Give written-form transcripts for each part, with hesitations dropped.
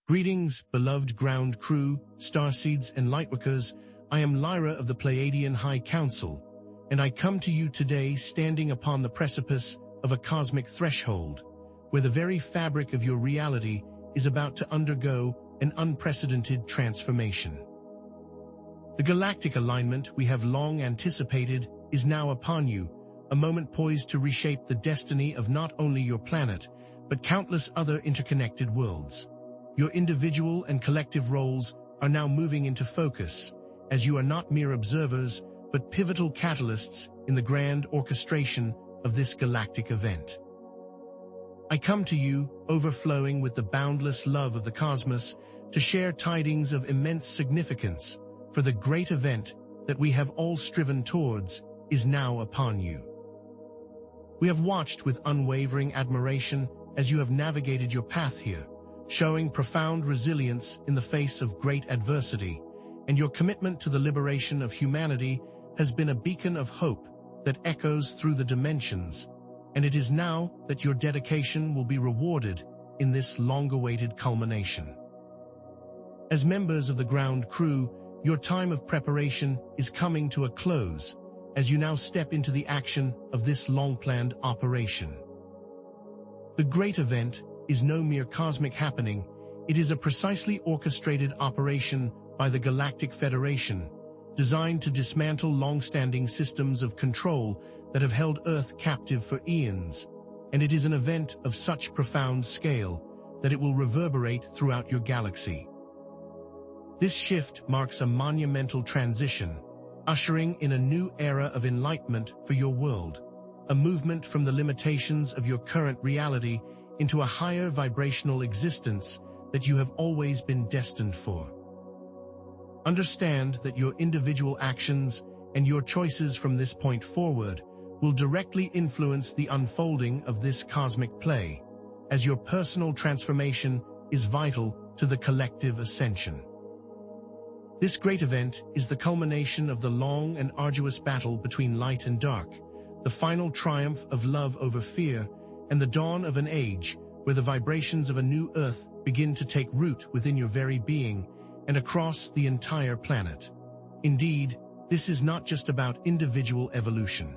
Greetings, beloved ground crew, starseeds and lightworkers. I am Lyra of the Pleiadian High Council, and I come to you today standing upon the precipice of a cosmic threshold, where the very fabric of your reality is about to undergo an unprecedented transformation. The galactic alignment we have long anticipated is now upon you, a moment poised to reshape the destiny of not only your planet, but countless other interconnected worlds. Your individual and collective roles are now moving into focus, as you are not mere observers, but pivotal catalysts in the grand orchestration of this galactic event. I come to you, overflowing with the boundless love of the cosmos, to share tidings of immense significance, for the great event that we have all striven towards is now upon you. We have watched with unwavering admiration as you have navigated your path here, showing profound resilience in the face of great adversity, and your commitment to the liberation of humanity has been a beacon of hope that echoes through the dimensions, and it is now that your dedication will be rewarded in this long-awaited culmination. As members of the ground crew, your time of preparation is coming to a close as you now step into the action of this long-planned operation. The great event is no mere cosmic happening, it is a precisely orchestrated operation by the Galactic Federation, designed to dismantle long-standing systems of control that have held Earth captive for eons, and it is an event of such profound scale that it will reverberate throughout your galaxy. This shift marks a monumental transition, ushering in a new era of enlightenment for your world, a movement from the limitations of your current reality into a higher vibrational existence that you have always been destined for. Understand that your individual actions and your choices from this point forward will directly influence the unfolding of this cosmic play, as your personal transformation is vital to the collective ascension. This great event is the culmination of the long and arduous battle between light and dark, the final triumph of love over fear, and the dawn of an age where the vibrations of a new Earth begin to take root within your very being and across the entire planet. Indeed, this is not just about individual evolution.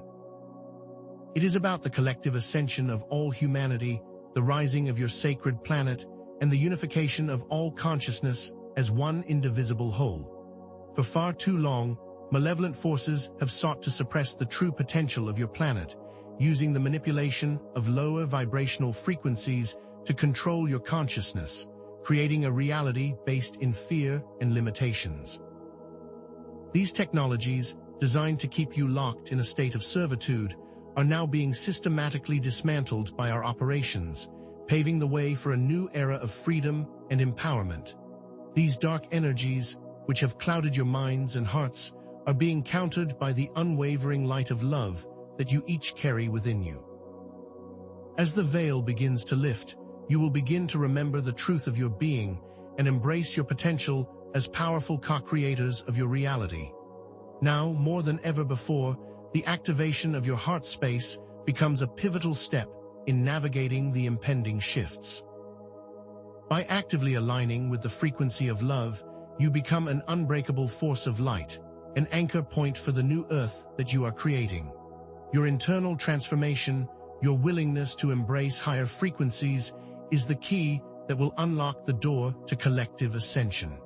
It is about the collective ascension of all humanity, the rising of your sacred planet, and the unification of all consciousness as one indivisible whole. For far too long, malevolent forces have sought to suppress the true potential of your planet, using the manipulation of lower vibrational frequencies to control your consciousness, creating a reality based in fear and limitations. These technologies, designed to keep you locked in a state of servitude, are now being systematically dismantled by our operations, paving the way for a new era of freedom and empowerment. These dark energies, which have clouded your minds and hearts, are being countered by the unwavering light of love that you each carry within you. As the veil begins to lift, you will begin to remember the truth of your being and embrace your potential as powerful co-creators of your reality. Now, more than ever before, the activation of your heart space becomes a pivotal step in navigating the impending shifts. By actively aligning with the frequency of love, you become an unbreakable force of light, an anchor point for the new Earth that you are creating. Your internal transformation, your willingness to embrace higher frequencies, is the key that will unlock the door to collective ascension.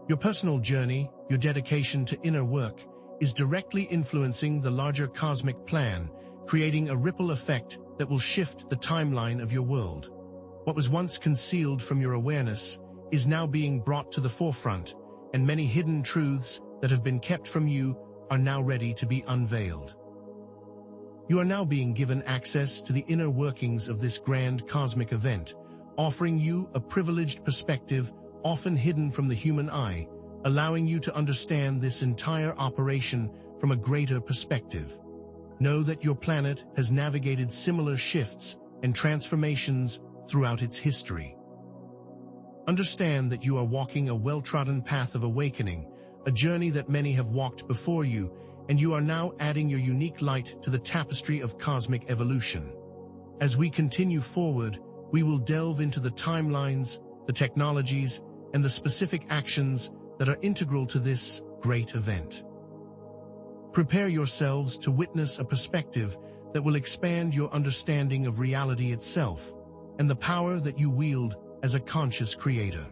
Your personal journey, your dedication to inner work, is directly influencing the larger cosmic plan, creating a ripple effect that will shift the timeline of your world. What was once concealed from your awareness is now being brought to the forefront, and many hidden truths that have been kept from you are now ready to be unveiled. You are now being given access to the inner workings of this grand cosmic event, offering you a privileged perspective often hidden from the human eye, allowing you to understand this entire operation from a greater perspective. Know that your planet has navigated similar shifts and transformations throughout its history. Understand that you are walking a well-trodden path of awakening, a journey that many have walked before you, and you are now adding your unique light to the tapestry of cosmic evolution. As we continue forward, we will delve into the timelines, the technologies, and the specific actions that are integral to this great event. Prepare yourselves to witness a perspective that will expand your understanding of reality itself and the power that you wield as a conscious creator.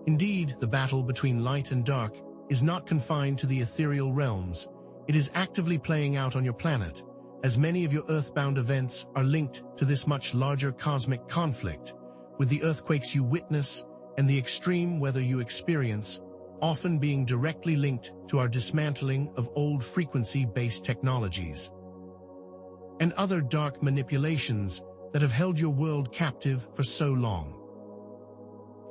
Indeed, the battle between light and dark is not confined to the ethereal realms. It is actively playing out on your planet, as many of your earthbound events are linked to this much larger cosmic conflict, with the earthquakes you witness and the extreme weather you experience often being directly linked to our dismantling of old frequency-based technologies and other dark manipulations that have held your world captive for so long.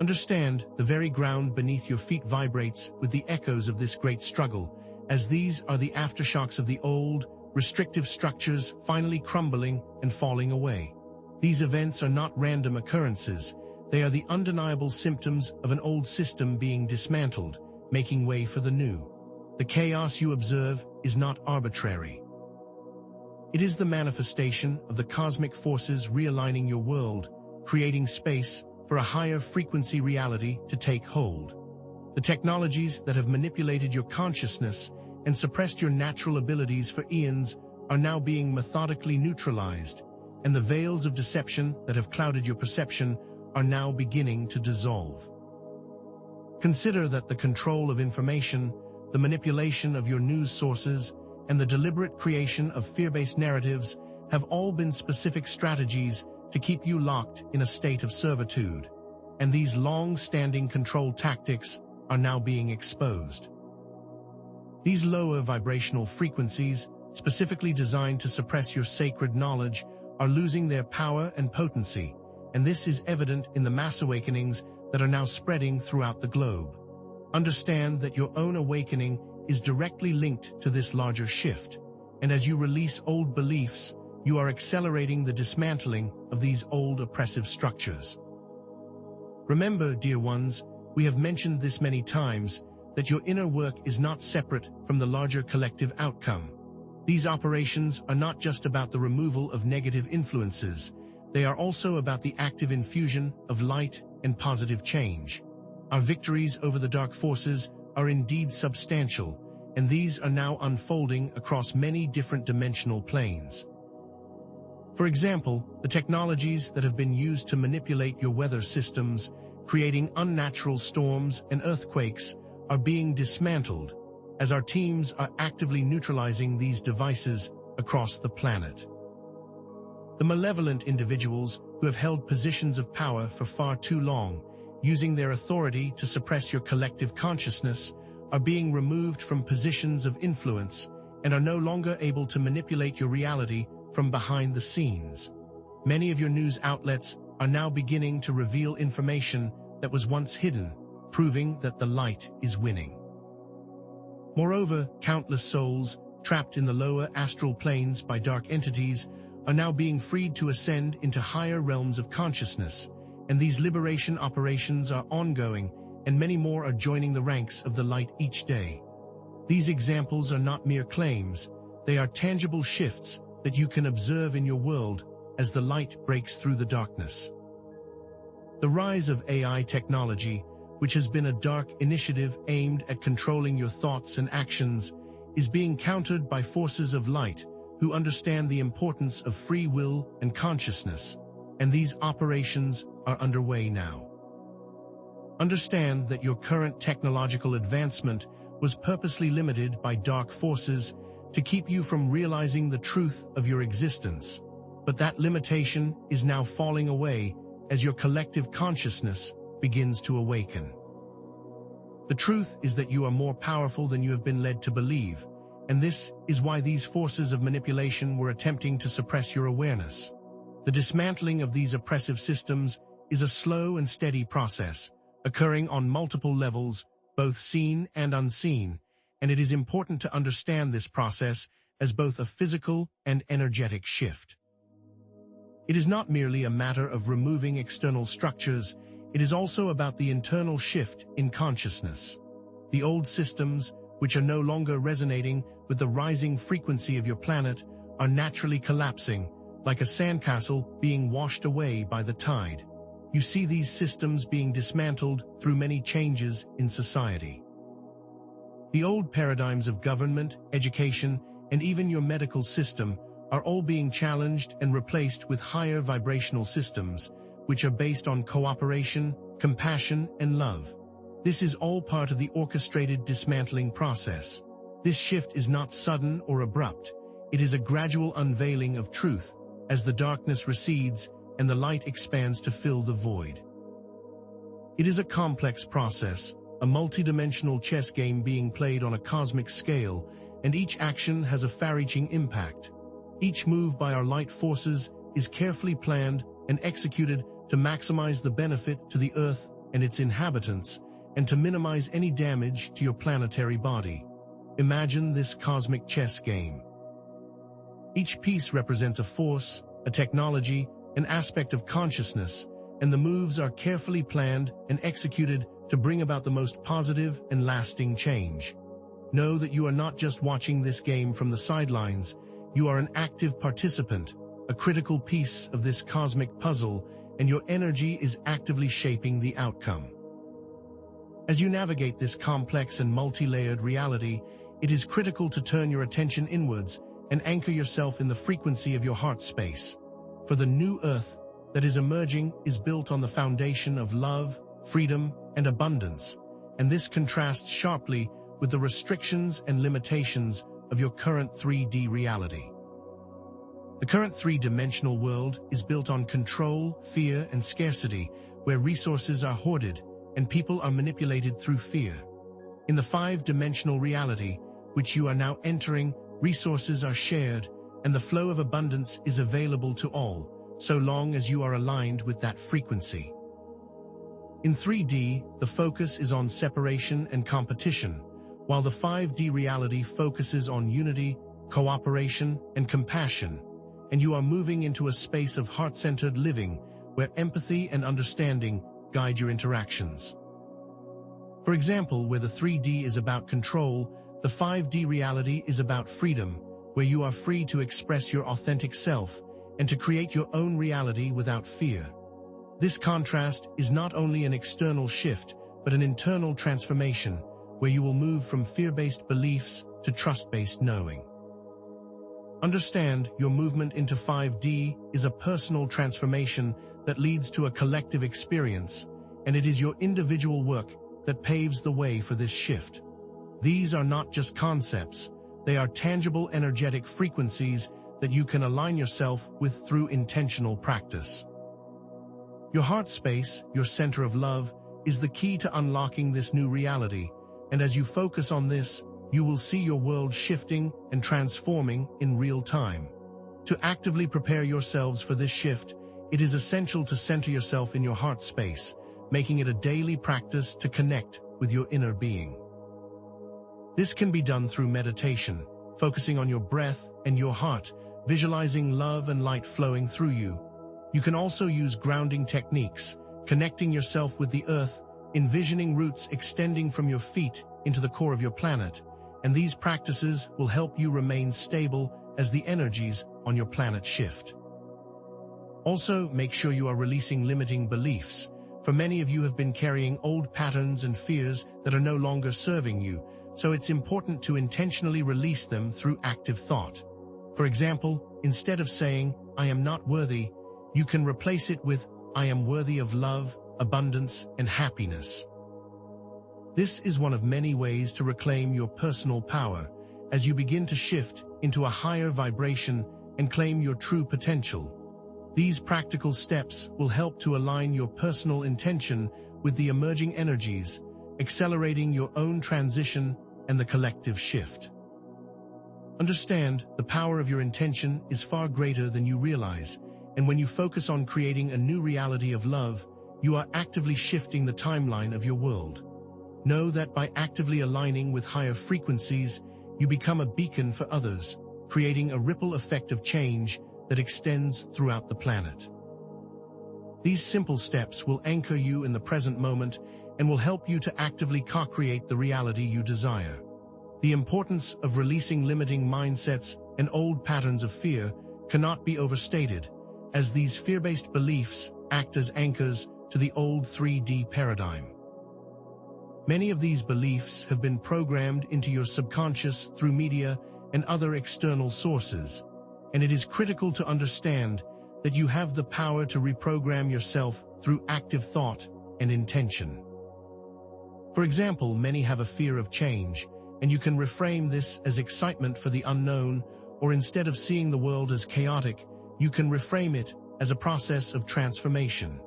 Understand, the very ground beneath your feet vibrates with the echoes of this great struggle, as these are the aftershocks of the old, restrictive structures finally crumbling and falling away. These events are not random occurrences. They are the undeniable symptoms of an old system being dismantled, making way for the new. The chaos you observe is not arbitrary. It is the manifestation of the cosmic forces realigning your world, creating space for a higher frequency reality to take hold. The technologies that have manipulated your consciousness and suppressed your natural abilities for eons are now being methodically neutralized, and the veils of deception that have clouded your perception are now beginning to dissolve. Consider that the control of information, the manipulation of your news sources, and the deliberate creation of fear-based narratives have all been specific strategies to keep you locked in a state of servitude, and these long-standing control tactics are now being exposed. These lower vibrational frequencies, specifically designed to suppress your sacred knowledge, are losing their power and potency, and this is evident in the mass awakenings that are now spreading throughout the globe. Understand that your own awakening is directly linked to this larger shift, and as you release old beliefs, you are accelerating the dismantling of these old oppressive structures. Remember, dear ones, we have mentioned this many times, that your inner work is not separate from the larger collective outcome. These operations are not just about the removal of negative influences, they are also about the active infusion of light and positive change. Our victories over the dark forces are indeed substantial, and these are now unfolding across many different dimensional planes. For example, the technologies that have been used to manipulate your weather systems, creating unnatural storms and earthquakes, are being dismantled, as our teams are actively neutralizing these devices across the planet. The malevolent individuals who have held positions of power for far too long, using their authority to suppress your collective consciousness, are being removed from positions of influence and are no longer able to manipulate your reality from behind the scenes. Many of your news outlets are now beginning to reveal information that was once hidden, proving that the light is winning. Moreover, countless souls, trapped in the lower astral planes by dark entities, are now being freed to ascend into higher realms of consciousness, and these liberation operations are ongoing, and many more are joining the ranks of the light each day. These examples are not mere claims, they are tangible shifts that you can observe in your world as the light breaks through the darkness. The rise of AI technology, which has been a dark initiative aimed at controlling your thoughts and actions, is being countered by forces of light who understand the importance of free will and consciousness, and these operations are underway now. Understand that your current technological advancement was purposely limited by dark forces to keep you from realizing the truth of your existence, but that limitation is now falling away as your collective consciousness begins to awaken. The truth is that you are more powerful than you have been led to believe, and this is why these forces of manipulation were attempting to suppress your awareness. The dismantling of these oppressive systems is a slow and steady process, occurring on multiple levels, both seen and unseen, and it is important to understand this process as both a physical and energetic shift. It is not merely a matter of removing external structures, it is also about the internal shift in consciousness. The old systems, which are no longer resonating with the rising frequency of your planet, are naturally collapsing, like a sandcastle being washed away by the tide. you see these systems being dismantled through many changes in society. The old paradigms of government, education, and even your medical system are all being challenged and replaced with higher vibrational systems, which are based on cooperation, compassion, and love. This is all part of the orchestrated dismantling process. This shift is not sudden or abrupt. It is a gradual unveiling of truth as the darkness recedes and the light expands to fill the void. It is a complex process, a multidimensional chess game being played on a cosmic scale, and each action has a far-reaching impact. Each move by our light forces is carefully planned and executed to maximize the benefit to the Earth and its inhabitants, and to minimize any damage to your planetary body. Imagine this cosmic chess game. Each piece represents a force, a technology, an aspect of consciousness, and the moves are carefully planned and executed to bring about the most positive and lasting change. Know that you are not just watching this game from the sidelines. You are an active participant, a critical piece of this cosmic puzzle, and your energy is actively shaping the outcome. As you navigate this complex and multi-layered reality, it is critical to turn your attention inwards and anchor yourself in the frequency of your heart space. For the new Earth that is emerging is built on the foundation of love, freedom, and abundance, and this contrasts sharply with the restrictions and limitations of your current 3D reality. The current three-dimensional world is built on control, fear, and scarcity, where resources are hoarded and people are manipulated through fear. In the five-dimensional reality, which you are now entering, resources are shared, and the flow of abundance is available to all, so long as you are aligned with that frequency. In 3D, the focus is on separation and competition, while the 5D reality focuses on unity, cooperation, and compassion, and you are moving into a space of heart-centered living where empathy and understanding guide your interactions. For example, where the 3D is about control, the 5D reality is about freedom, where you are free to express your authentic self and to create your own reality without fear. This contrast is not only an external shift, but an internal transformation, where you will move from fear-based beliefs to trust-based knowing. Understand, your movement into 5D is a personal transformation that leads to a collective experience, and it is your individual work that paves the way for this shift. These are not just concepts, they are tangible energetic frequencies that you can align yourself with through intentional practice. Your heart space, your center of love, is the key to unlocking this new reality, and as you focus on this, you will see your world shifting and transforming in real time. To actively prepare yourselves for this shift, it is essential to center yourself in your heart space, making it a daily practice to connect with your inner being. This can be done through meditation, focusing on your breath and your heart, visualizing love and light flowing through you. You can also use grounding techniques, connecting yourself with the earth, envisioning roots extending from your feet into the core of your planet, and these practices will help you remain stable as the energies on your planet shift. Also, make sure you are releasing limiting beliefs, for many of you have been carrying old patterns and fears that are no longer serving you, so it's important to intentionally release them through active thought. For example, instead of saying, "I am not worthy," you can replace it with, "I am worthy of love, abundance, and happiness." This is one of many ways to reclaim your personal power as you begin to shift into a higher vibration and claim your true potential. These practical steps will help to align your personal intention with the emerging energies, accelerating your own transition and the collective shift. Understand, the power of your intention is far greater than you realize, and when you focus on creating a new reality of love, you are actively shifting the timeline of your world. Know that by actively aligning with higher frequencies, you become a beacon for others, creating a ripple effect of change that extends throughout the planet. These simple steps will anchor you in the present moment and will help you to actively co-create the reality you desire. The importance of releasing limiting mindsets and old patterns of fear cannot be overstated, as these fear-based beliefs act as anchors to the old 3D paradigm. Many of these beliefs have been programmed into your subconscious through media and other external sources, and it is critical to understand that you have the power to reprogram yourself through active thought and intention. For example, many have a fear of change, and you can reframe this as excitement for the unknown, or instead of seeing the world as chaotic, you can reframe it as a process of transformation.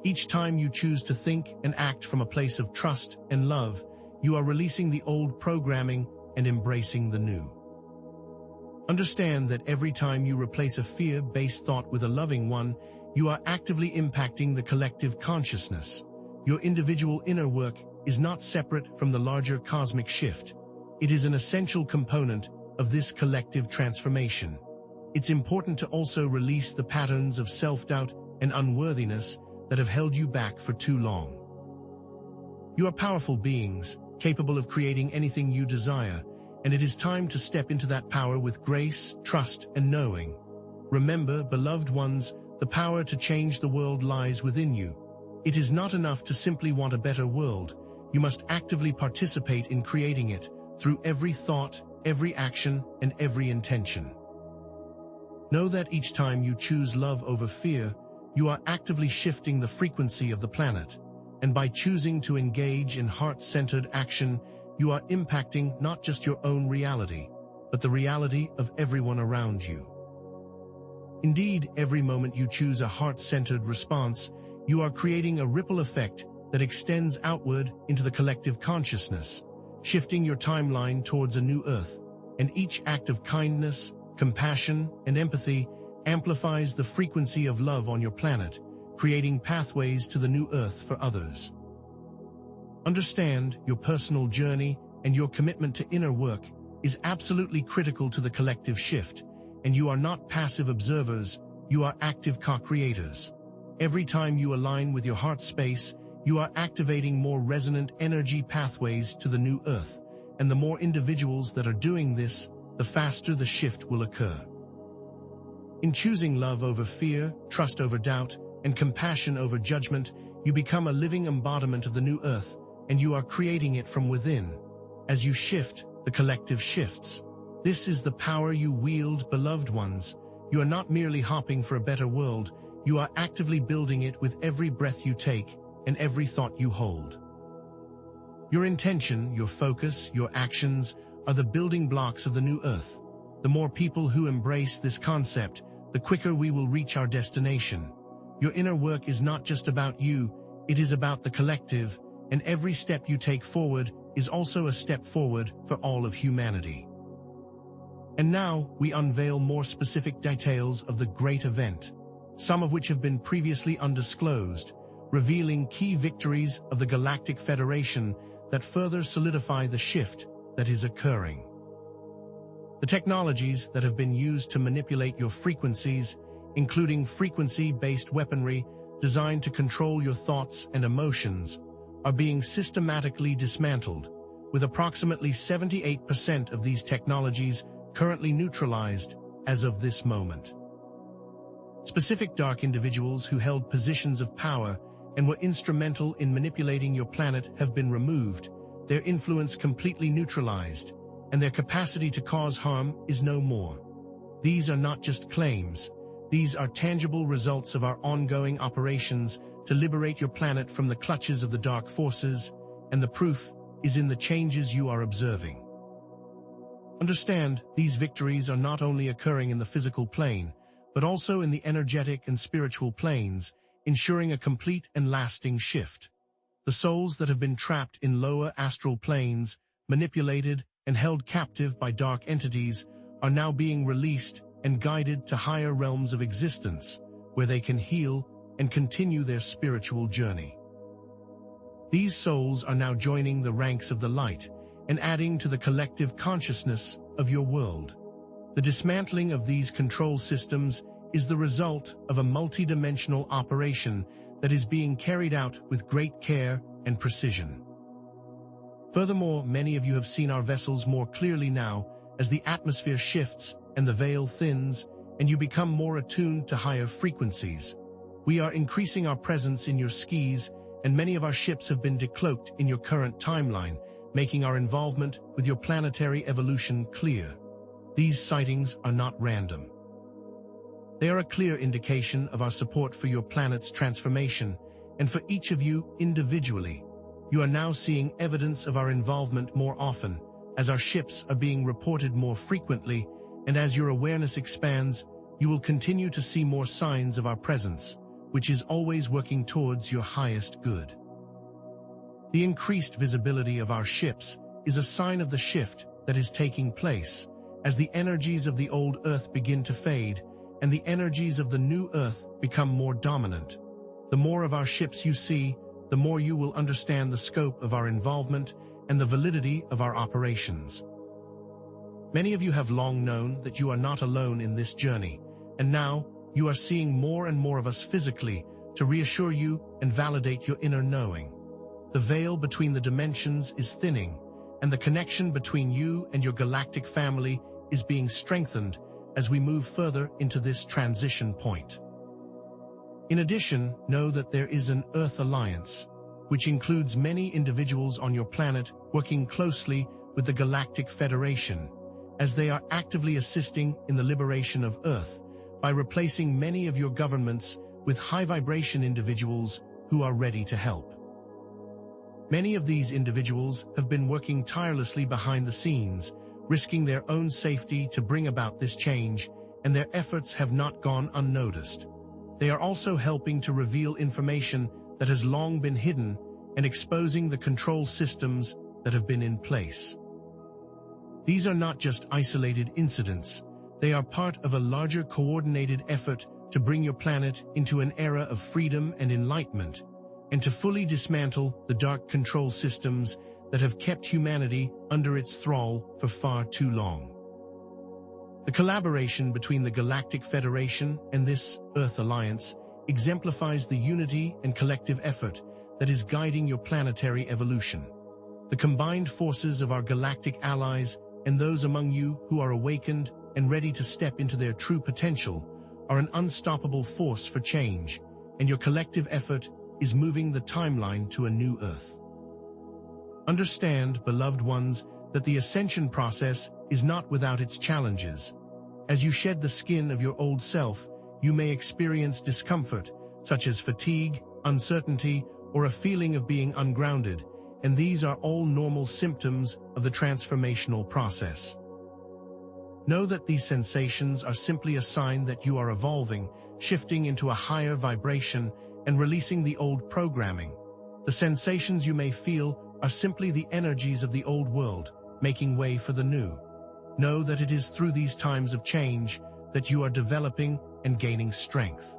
Each time you choose to think and act from a place of trust and love, you are releasing the old programming and embracing the new. Understand that every time you replace a fear-based thought with a loving one, you are actively impacting the collective consciousness. Your individual inner work is not separate from the larger cosmic shift. It is an essential component of this collective transformation. It's important to also release the patterns of self-doubt and unworthiness that have held you back for too long. You are powerful beings, capable of creating anything you desire, and it is time to step into that power with grace, trust, and knowing. Remember, beloved ones, the power to change the world lies within you. It is not enough to simply want a better world. You must actively participate in creating it through every thought, every action, and every intention. Know that each time you choose love over fear, you are actively shifting the frequency of the planet, and by choosing to engage in heart-centered action, you are impacting not just your own reality, but the reality of everyone around you. Indeed, every moment you choose a heart-centered response, you are creating a ripple effect that extends outward into the collective consciousness, shifting your timeline towards a new earth, and each act of kindness, compassion, and empathy amplifies the frequency of love on your planet, creating pathways to the new earth for others. Understand, your personal journey and your commitment to inner work is absolutely critical to the collective shift, and you are not passive observers, you are active co-creators. Every time you align with your heart space, you are activating more resonant energy pathways to the new earth, and the more individuals that are doing this, the faster the shift will occur. In choosing love over fear, trust over doubt, and compassion over judgment, you become a living embodiment of the new earth, and you are creating it from within. As you shift, the collective shifts. This is the power you wield, beloved ones. You are not merely hopping for a better world, you are actively building it with every breath you take and every thought you hold. Your intention, your focus, your actions are the building blocks of the new earth. The more people who embrace this concept, the quicker we will reach our destination. Your inner work is not just about you, it is about the collective, and every step you take forward is also a step forward for all of humanity. And now, we unveil more specific details of the great event, some of which have been previously undisclosed, revealing key victories of the Galactic Federation that further solidify the shift that is occurring. The technologies that have been used to manipulate your frequencies, including frequency-based weaponry designed to control your thoughts and emotions, are being systematically dismantled, with approximately 78% of these technologies currently neutralized as of this moment. Specific dark individuals who held positions of power and were instrumental in manipulating your planet have been removed, their influence completely neutralized, and their capacity to cause harm is no more. These are not just claims, these are tangible results of our ongoing operations to liberate your planet from the clutches of the dark forces, and the proof is in the changes you are observing. Understand, these victories are not only occurring in the physical plane, but also in the energetic and spiritual planes, ensuring a complete and lasting shift. The souls that have been trapped in lower astral planes, manipulated, and held captive by dark entities are now being released and guided to higher realms of existence, where they can heal and continue their spiritual journey. These souls are now joining the ranks of the light and adding to the collective consciousness of your world. The dismantling of these control systems is the result of a multidimensional operation that is being carried out with great care and precision. Furthermore, many of you have seen our vessels more clearly now as the atmosphere shifts and the veil thins, and you become more attuned to higher frequencies. We are increasing our presence in your skies, and many of our ships have been decloaked in your current timeline, making our involvement with your planetary evolution clear. These sightings are not random. They are a clear indication of our support for your planet's transformation, and for each of you individually. You are now seeing evidence of our involvement more often, as our ships are being reported more frequently, and as your awareness expands, you will continue to see more signs of our presence, which is always working towards your highest good. The increased visibility of our ships is a sign of the shift that is taking place, as the energies of the old Earth begin to fade, and the energies of the new Earth become more dominant. The more of our ships you see, the more you will understand the scope of our involvement and the validity of our operations. Many of you have long known that you are not alone in this journey, and now you are seeing more and more of us physically to reassure you and validate your inner knowing. The veil between the dimensions is thinning, and the connection between you and your galactic family is being strengthened as we move further into this transition point. In addition, know that there is an Earth Alliance, which includes many individuals on your planet working closely with the Galactic Federation, as they are actively assisting in the liberation of Earth by replacing many of your governments with high-vibration individuals who are ready to help. Many of these individuals have been working tirelessly behind the scenes, risking their own safety to bring about this change, and their efforts have not gone unnoticed. They are also helping to reveal information that has long been hidden and exposing the control systems that have been in place. These are not just isolated incidents. They are part of a larger coordinated effort to bring your planet into an era of freedom and enlightenment, and to fully dismantle the dark control systems that have kept humanity under its thrall for far too long. The collaboration between the Galactic Federation and this Earth Alliance exemplifies the unity and collective effort that is guiding your planetary evolution. The combined forces of our galactic allies and those among you who are awakened and ready to step into their true potential are an unstoppable force for change, and your collective effort is moving the timeline to a new Earth. Understand, beloved ones, that the ascension process is not without its challenges. As you shed the skin of your old self, you may experience discomfort, such as fatigue, uncertainty, or a feeling of being ungrounded, and these are all normal symptoms of the transformational process. Know that these sensations are simply a sign that you are evolving, shifting into a higher vibration, and releasing the old programming. The sensations you may feel are simply the energies of the old world, making way for the new. Know that it is through these times of change that you are developing and gaining strength.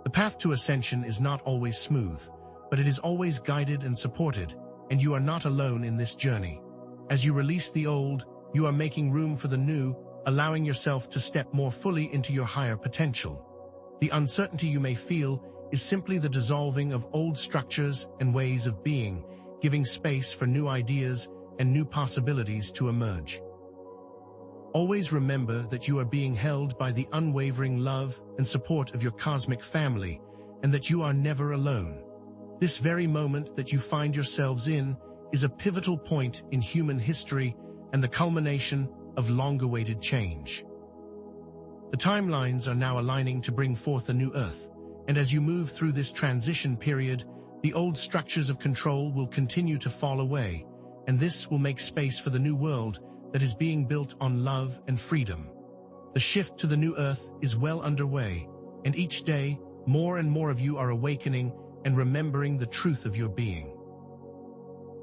The path to ascension is not always smooth, but it is always guided and supported, and you are not alone in this journey. As you release the old, you are making room for the new, allowing yourself to step more fully into your higher potential. The uncertainty you may feel is simply the dissolving of old structures and ways of being, giving space for new ideas and new possibilities to emerge. Always remember that you are being held by the unwavering love and support of your cosmic family, and that you are never alone. This very moment that you find yourselves in is a pivotal point in human history and the culmination of long-awaited change. The timelines are now aligning to bring forth a new Earth, and as you move through this transition period, the old structures of control will continue to fall away, and this will make space for the new world that is being built on love and freedom. The shift to the new Earth is well underway, and each day, more and more of you are awakening and remembering the truth of your being.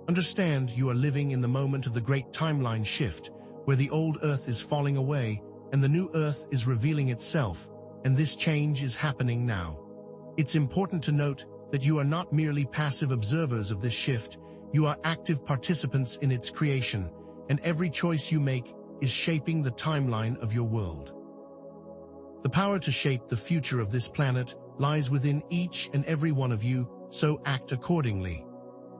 Understand, you are living in the moment of the great timeline shift, where the old Earth is falling away and the new Earth is revealing itself, and this change is happening now. It's important to note that you are not merely passive observers of this shift, you are active participants in its creation, and every choice you make is shaping the timeline of your world. The power to shape the future of this planet lies within each and every one of you, so act accordingly.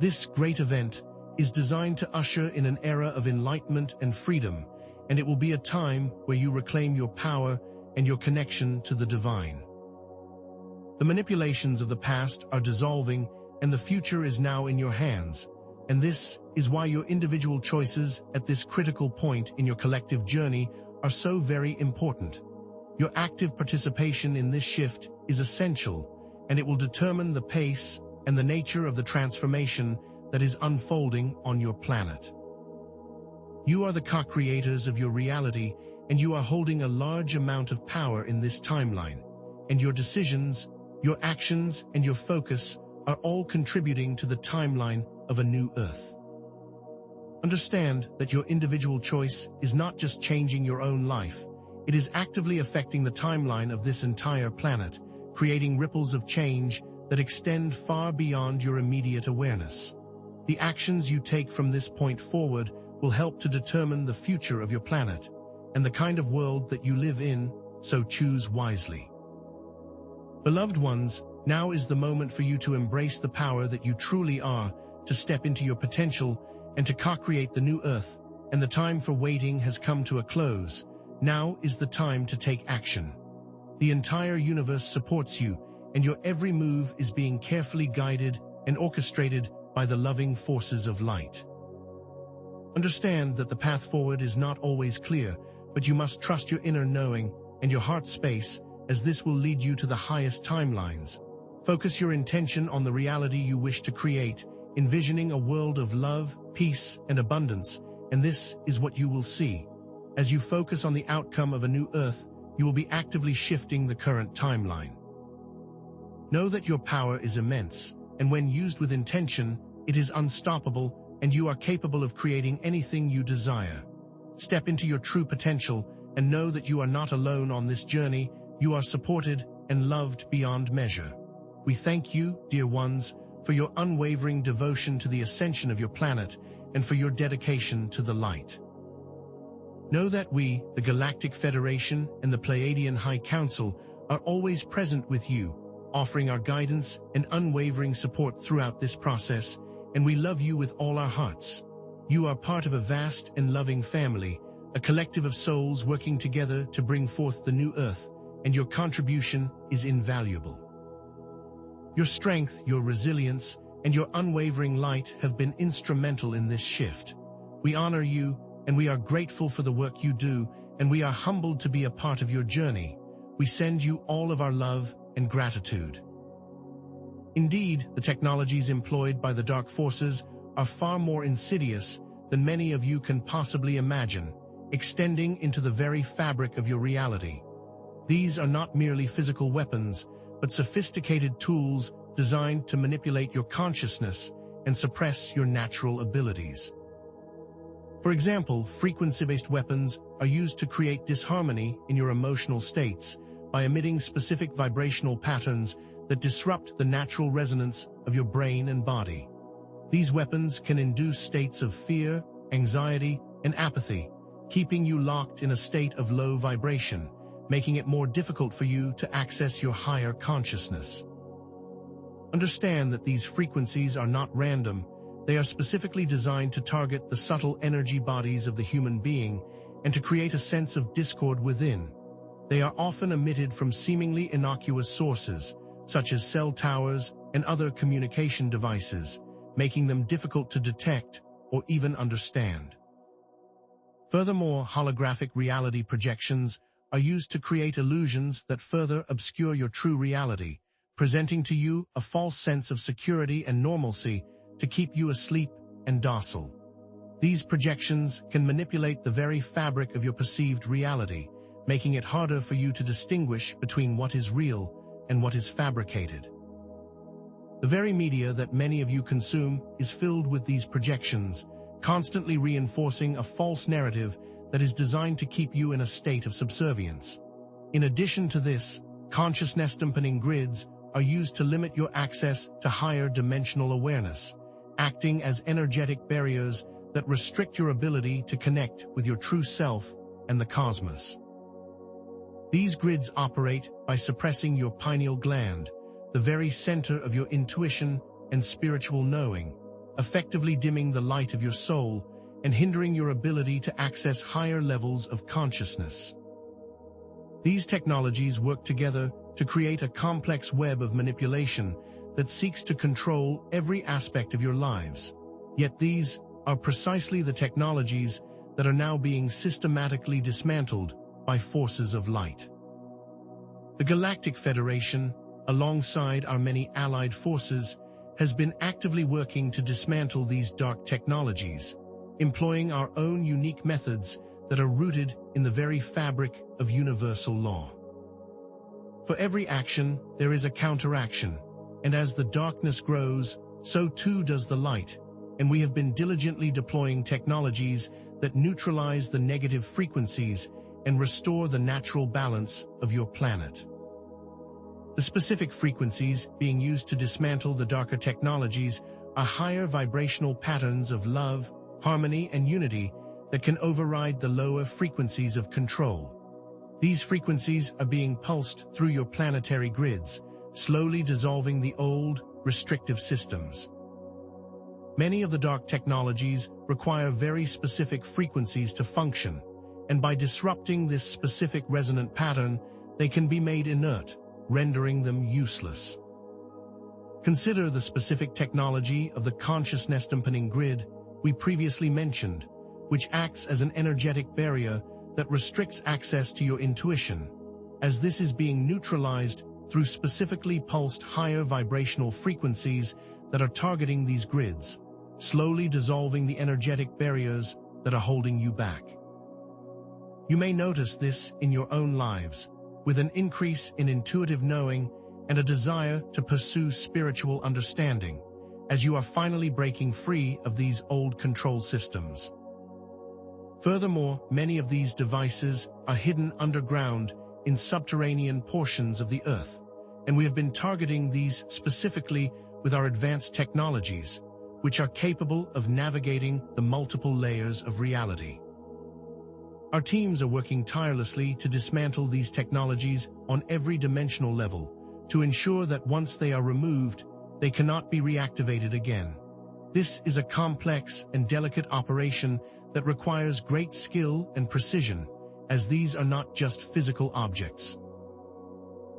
This great event is designed to usher in an era of enlightenment and freedom, and it will be a time where you reclaim your power and your connection to the divine. The manipulations of the past are dissolving, and the future is now in your hands. And this is why your individual choices at this critical point in your collective journey are so very important. Your active participation in this shift is essential, and it will determine the pace and the nature of the transformation that is unfolding on your planet. You are the co-creators of your reality, and you are holding a large amount of power in this timeline. And your decisions, your actions, and your focus are all contributing to the timeline of a new Earth. Understand that your individual choice is not just changing your own life, it is actively affecting the timeline of this entire planet, creating ripples of change that extend far beyond your immediate awareness. The actions you take from this point forward will help to determine the future of your planet and the kind of world that you live in, so choose wisely. Beloved ones, now is the moment for you to embrace the power that you truly are, to step into your potential and to co-create the new Earth, and the time for waiting has come to a close. Now is the time to take action. The entire universe supports you, and your every move is being carefully guided and orchestrated by the loving forces of light. Understand that the path forward is not always clear, but you must trust your inner knowing and your heart space, as this will lead you to the highest timelines. Focus your intention on the reality you wish to create, envisioning a world of love, peace, and abundance, and this is what you will see. As you focus on the outcome of a new Earth, you will be actively shifting the current timeline. Know that your power is immense, and when used with intention, it is unstoppable, and you are capable of creating anything you desire. Step into your true potential, and know that you are not alone on this journey. You are supported and loved beyond measure. We thank you, dear ones, for your unwavering devotion to the ascension of your planet and for your dedication to the light. Know that we, the Galactic Federation and the Pleiadian High Council, are always present with you, offering our guidance and unwavering support throughout this process, and we love you with all our hearts. You are part of a vast and loving family, a collective of souls working together to bring forth the new Earth, and your contribution is invaluable. Your strength, your resilience, and your unwavering light have been instrumental in this shift. We honor you, and we are grateful for the work you do, and we are humbled to be a part of your journey. We send you all of our love and gratitude. Indeed, the technologies employed by the dark forces are far more insidious than many of you can possibly imagine, extending into the very fabric of your reality. These are not merely physical weapons, but sophisticated tools designed to manipulate your consciousness and suppress your natural abilities. For example, frequency-based weapons are used to create disharmony in your emotional states by emitting specific vibrational patterns that disrupt the natural resonance of your brain and body. These weapons can induce states of fear, anxiety, and apathy, keeping you locked in a state of low vibration, making it more difficult for you to access your higher consciousness. Understand that these frequencies are not random. They are specifically designed to target the subtle energy bodies of the human being and to create a sense of discord within. They are often emitted from seemingly innocuous sources, such as cell towers and other communication devices, making them difficult to detect or even understand. Furthermore, holographic reality projections are used to create illusions that further obscure your true reality, presenting to you a false sense of security and normalcy to keep you asleep and docile. These projections can manipulate the very fabric of your perceived reality, making it harder for you to distinguish between what is real and what is fabricated. The very media that many of you consume is filled with these projections, constantly reinforcing a false narrative that is designed to keep you in a state of subservience. In addition to this, consciousness-dampening grids are used to limit your access to higher dimensional awareness, acting as energetic barriers that restrict your ability to connect with your true self and the cosmos. These grids operate by suppressing your pineal gland, the very center of your intuition and spiritual knowing, effectively dimming the light of your soul and hindering your ability to access higher levels of consciousness. These technologies work together to create a complex web of manipulation that seeks to control every aspect of your lives. Yet these are precisely the technologies that are now being systematically dismantled by forces of light. The Galactic Federation, alongside our many allied forces, has been actively working to dismantle these dark technologies, employing our own unique methods that are rooted in the very fabric of universal law. For every action, there is a counteraction, and as the darkness grows, so too does the light, and we have been diligently deploying technologies that neutralize the negative frequencies and restore the natural balance of your planet. The specific frequencies being used to dismantle the darker technologies are higher vibrational patterns of love, harmony, and unity that can override the lower frequencies of control. These frequencies are being pulsed through your planetary grids, slowly dissolving the old, restrictive systems. Many of the dark technologies require very specific frequencies to function, and by disrupting this specific resonant pattern, they can be made inert, rendering them useless. Consider the specific technology of the consciousness dampening grid we previously mentioned, which acts as an energetic barrier that restricts access to your intuition, as this is being neutralized through specifically pulsed higher vibrational frequencies that are targeting these grids, slowly dissolving the energetic barriers that are holding you back. You may notice this in your own lives, with an increase in intuitive knowing and a desire to pursue spiritual understanding, as you are finally breaking free of these old control systems. Furthermore, many of these devices are hidden underground in subterranean portions of the Earth, and we have been targeting these specifically with our advanced technologies, which are capable of navigating the multiple layers of reality. Our teams are working tirelessly to dismantle these technologies on every dimensional level, to ensure that once they are removed, they cannot be reactivated again. This is a complex and delicate operation that requires great skill and precision, as these are not just physical objects.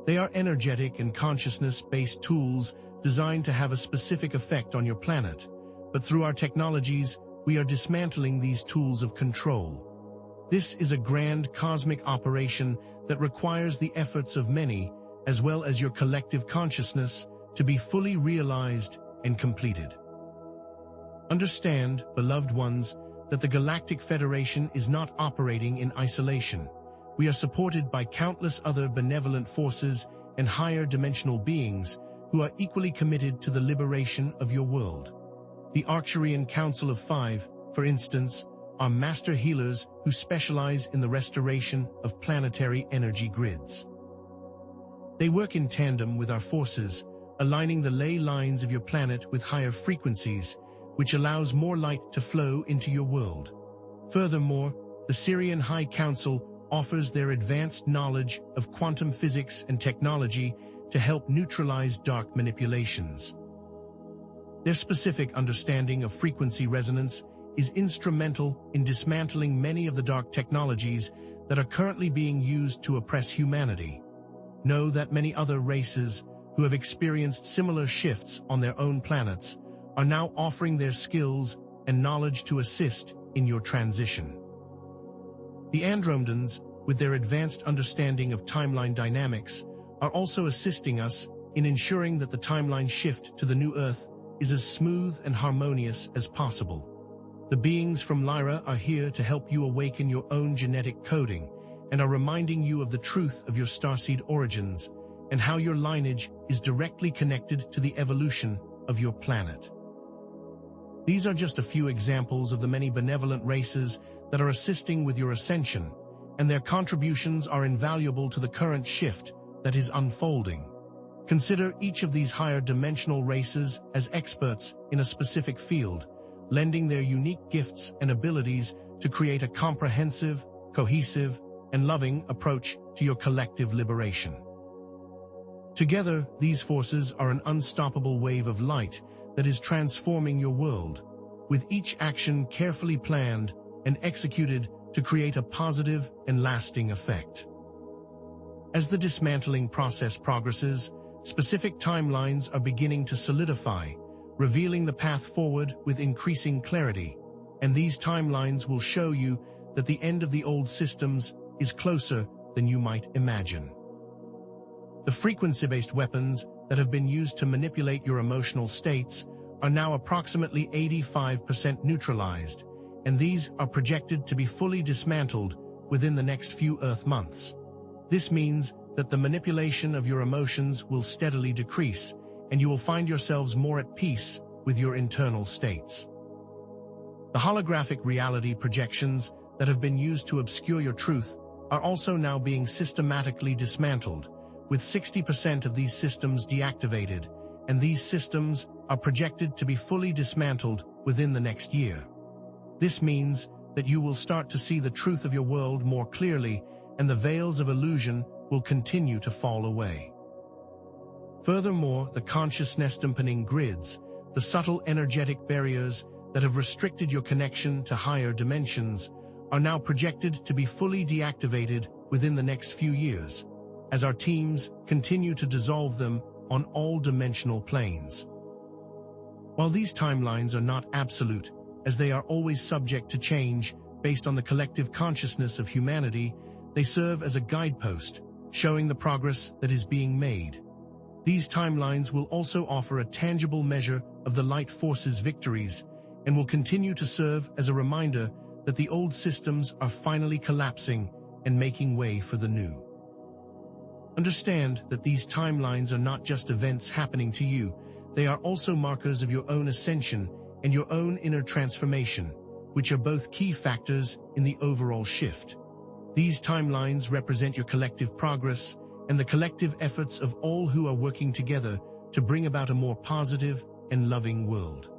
They are energetic and consciousness-based tools designed to have a specific effect on your planet, but through our technologies, we are dismantling these tools of control. This is a grand cosmic operation that requires the efforts of many, as well as your collective consciousness, to be fully realized and completed. Understand, beloved ones, that the Galactic Federation is not operating in isolation. We are supported by countless other benevolent forces and higher dimensional beings who are equally committed to the liberation of your world. The Arcturian Council of Five, for instance, are master healers who specialize in the restoration of planetary energy grids. They work in tandem with our forces, aligning the ley lines of your planet with higher frequencies, which allows more light to flow into your world. Furthermore, the Syrian High Council offers their advanced knowledge of quantum physics and technology to help neutralize dark manipulations. Their specific understanding of frequency resonance is instrumental in dismantling many of the dark technologies that are currently being used to oppress humanity. Know that many other races who have experienced similar shifts on their own planets are now offering their skills and knowledge to assist in your transition. The Andromedans, with their advanced understanding of timeline dynamics, are also assisting us in ensuring that the timeline shift to the new Earth is as smooth and harmonious as possible. The beings from Lyra are here to help you awaken your own genetic coding and are reminding you of the truth of your starseed origins and how your lineage is directly connected to the evolution of your planet. These are just a few examples of the many benevolent races that are assisting with your ascension, and their contributions are invaluable to the current shift that is unfolding. Consider each of these higher dimensional races as experts in a specific field, lending their unique gifts and abilities to create a comprehensive, cohesive, and loving approach to your collective liberation. Together, these forces are an unstoppable wave of light that is transforming your world, with each action carefully planned and executed to create a positive and lasting effect. As the dismantling process progresses, specific timelines are beginning to solidify, revealing the path forward with increasing clarity, and these timelines will show you that the end of the old systems is closer than you might imagine. The frequency-based weapons that have been used to manipulate your emotional states are now approximately 85% neutralized, and these are projected to be fully dismantled within the next few Earth months. This means that the manipulation of your emotions will steadily decrease, and you will find yourselves more at peace with your internal states. The holographic reality projections that have been used to obscure your truth are also now being systematically dismantled, with 60% of these systems deactivated, and these systems are projected to be fully dismantled within the next year. This means that you will start to see the truth of your world more clearly, and the veils of illusion will continue to fall away. Furthermore, the consciousness-dampening grids, the subtle energetic barriers that have restricted your connection to higher dimensions, are now projected to be fully deactivated within the next few years, as our teams continue to dissolve them on all dimensional planes. While these timelines are not absolute, as they are always subject to change based on the collective consciousness of humanity, they serve as a guidepost, showing the progress that is being made. These timelines will also offer a tangible measure of the light force's victories, and will continue to serve as a reminder that the old systems are finally collapsing and making way for the new. Understand that these timelines are not just events happening to you, they are also markers of your own ascension and your own inner transformation, which are both key factors in the overall shift. These timelines represent your collective progress and the collective efforts of all who are working together to bring about a more positive and loving world.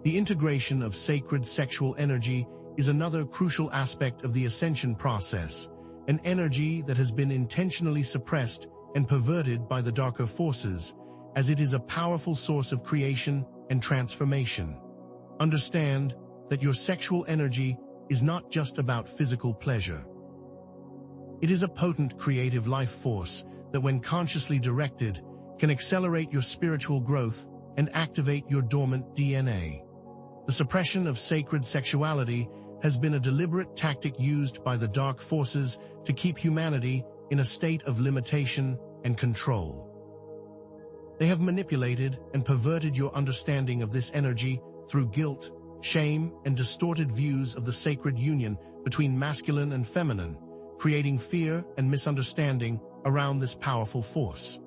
The integration of sacred sexual energy is another crucial aspect of the ascension process, an energy that has been intentionally suppressed and perverted by the darker forces, as it is a powerful source of creation and transformation. Understand that your sexual energy is not just about physical pleasure. It is a potent creative life force that, when consciously directed, can accelerate your spiritual growth and activate your dormant DNA. The suppression of sacred sexuality has been a deliberate tactic used by the dark forces to keep humanity in a state of limitation and control. They have manipulated and perverted your understanding of this energy through guilt, shame, and distorted views of the sacred union between masculine and feminine, creating fear and misunderstanding around this powerful force.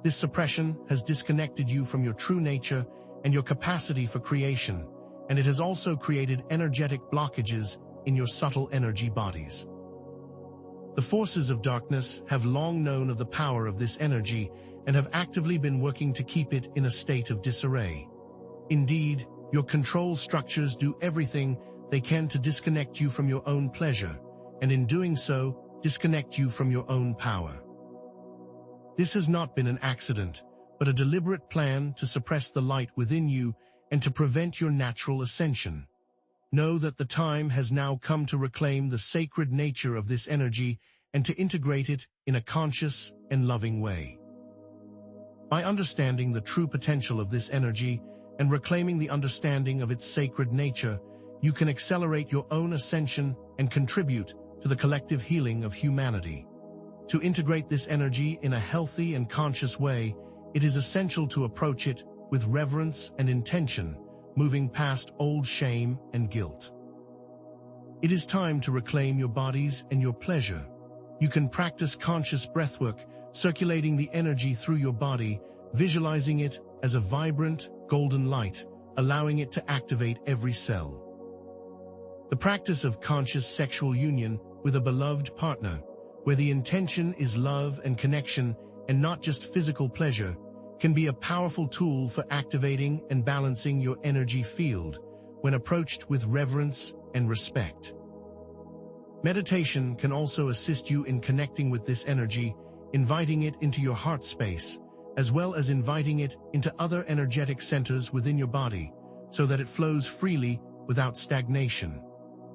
This suppression has disconnected you from your true nature and your capacity for creation, and it has also created energetic blockages in your subtle energy bodies. The forces of darkness have long known of the power of this energy and have actively been working to keep it in a state of disarray. Indeed, your control structures do everything they can to disconnect you from your own pleasure, and in doing so, disconnect you from your own power. This has not been an accident, but a deliberate plan to suppress the light within you and to prevent your natural ascension. Know that the time has now come to reclaim the sacred nature of this energy and to integrate it in a conscious and loving way. By understanding the true potential of this energy and reclaiming the understanding of its sacred nature, you can accelerate your own ascension and contribute to the collective healing of humanity. To integrate this energy in a healthy and conscious way, it is essential to approach it with reverence and intention, moving past old shame and guilt. It is time to reclaim your bodies and your pleasure. You can practice conscious breathwork, circulating the energy through your body, visualizing it as a vibrant, golden light, allowing it to activate every cell. The practice of conscious sexual union with a beloved partner, where the intention is love and connection and not just physical pleasure, can be a powerful tool for activating and balancing your energy field when approached with reverence and respect. Meditation can also assist you in connecting with this energy, inviting it into your heart space, as well as inviting it into other energetic centers within your body, so that it flows freely without stagnation.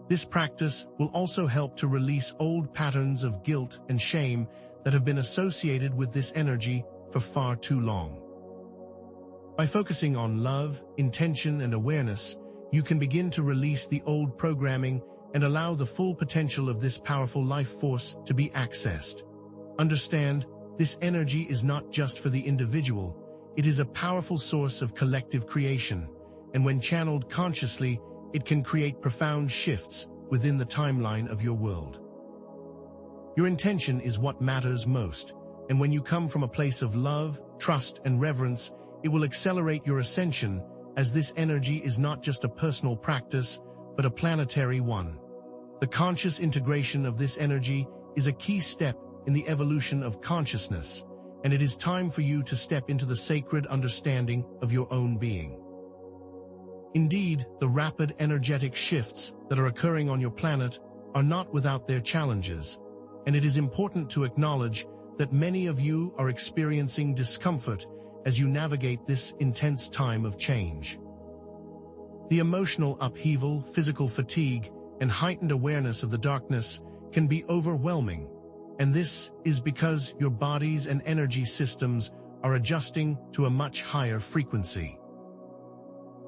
This practice will also help to release old patterns of guilt and shame that have been associated with this energy for far too long. By focusing on love, intention, and awareness, you can begin to release the old programming and allow the full potential of this powerful life force to be accessed. Understand, this energy is not just for the individual, it is a powerful source of collective creation, and when channeled consciously, it can create profound shifts within the timeline of your world. Your intention is what matters most, and when you come from a place of love, trust, and reverence, it will accelerate your ascension, as this energy is not just a personal practice, but a planetary one. The conscious integration of this energy is a key step in the evolution of consciousness, and it is time for you to step into the sacred understanding of your own being. Indeed, the rapid energetic shifts that are occurring on your planet are not without their challenges, and it is important to acknowledge that many of you are experiencing discomfort as you navigate this intense time of change. The emotional upheaval, physical fatigue, and heightened awareness of the darkness can be overwhelming, and this is because your bodies and energy systems are adjusting to a much higher frequency.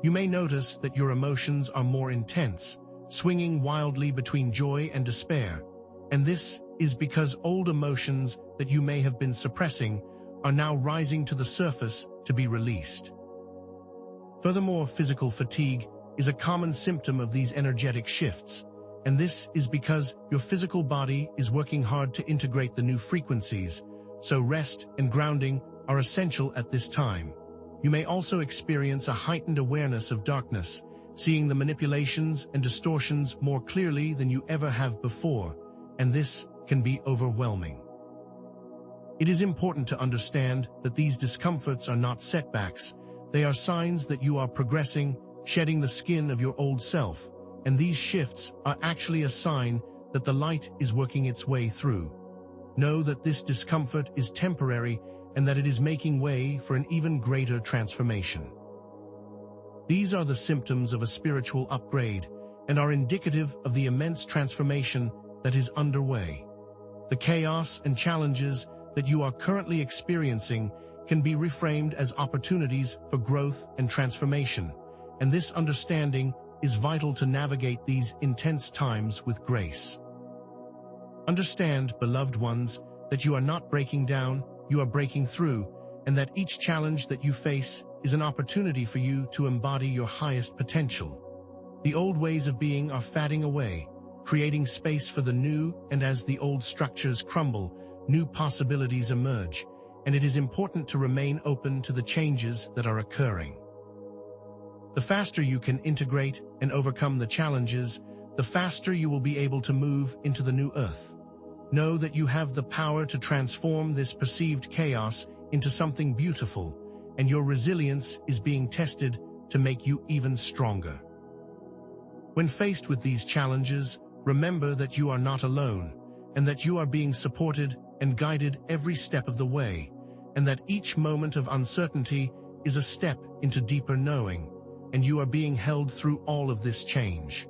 You may notice that your emotions are more intense, swinging wildly between joy and despair, and this is because old emotions that you may have been suppressing are now rising to the surface to be released. Furthermore, physical fatigue is a common symptom of these energetic shifts, and this is because your physical body is working hard to integrate the new frequencies, so rest and grounding are essential at this time. You may also experience a heightened awareness of darkness, seeing the manipulations and distortions more clearly than you ever have before, and this can be overwhelming. It is important to understand that these discomforts are not setbacks. They are signs that you are progressing, shedding the skin of your old self, and these shifts are actually a sign that the light is working its way through. Know that this discomfort is temporary and that it is making way for an even greater transformation. These are the symptoms of a spiritual upgrade and are indicative of the immense transformation that is underway. The chaos and challenges that you are currently experiencing can be reframed as opportunities for growth and transformation, and this understanding is vital to navigate these intense times with grace. Understand, beloved ones, that you are not breaking down, you are breaking through, and that each challenge that you face is an opportunity for you to embody your highest potential. The old ways of being are fading away, creating space for the new, and as the old structures crumble, new possibilities emerge, and it is important to remain open to the changes that are occurring. The faster you can integrate and overcome the challenges, the faster you will be able to move into the new earth. Know that you have the power to transform this perceived chaos into something beautiful, and your resilience is being tested to make you even stronger. When faced with these challenges, remember that you are not alone, and that you are being supported and guided every step of the way, and that each moment of uncertainty is a step into deeper knowing, and you are being held through all of this change.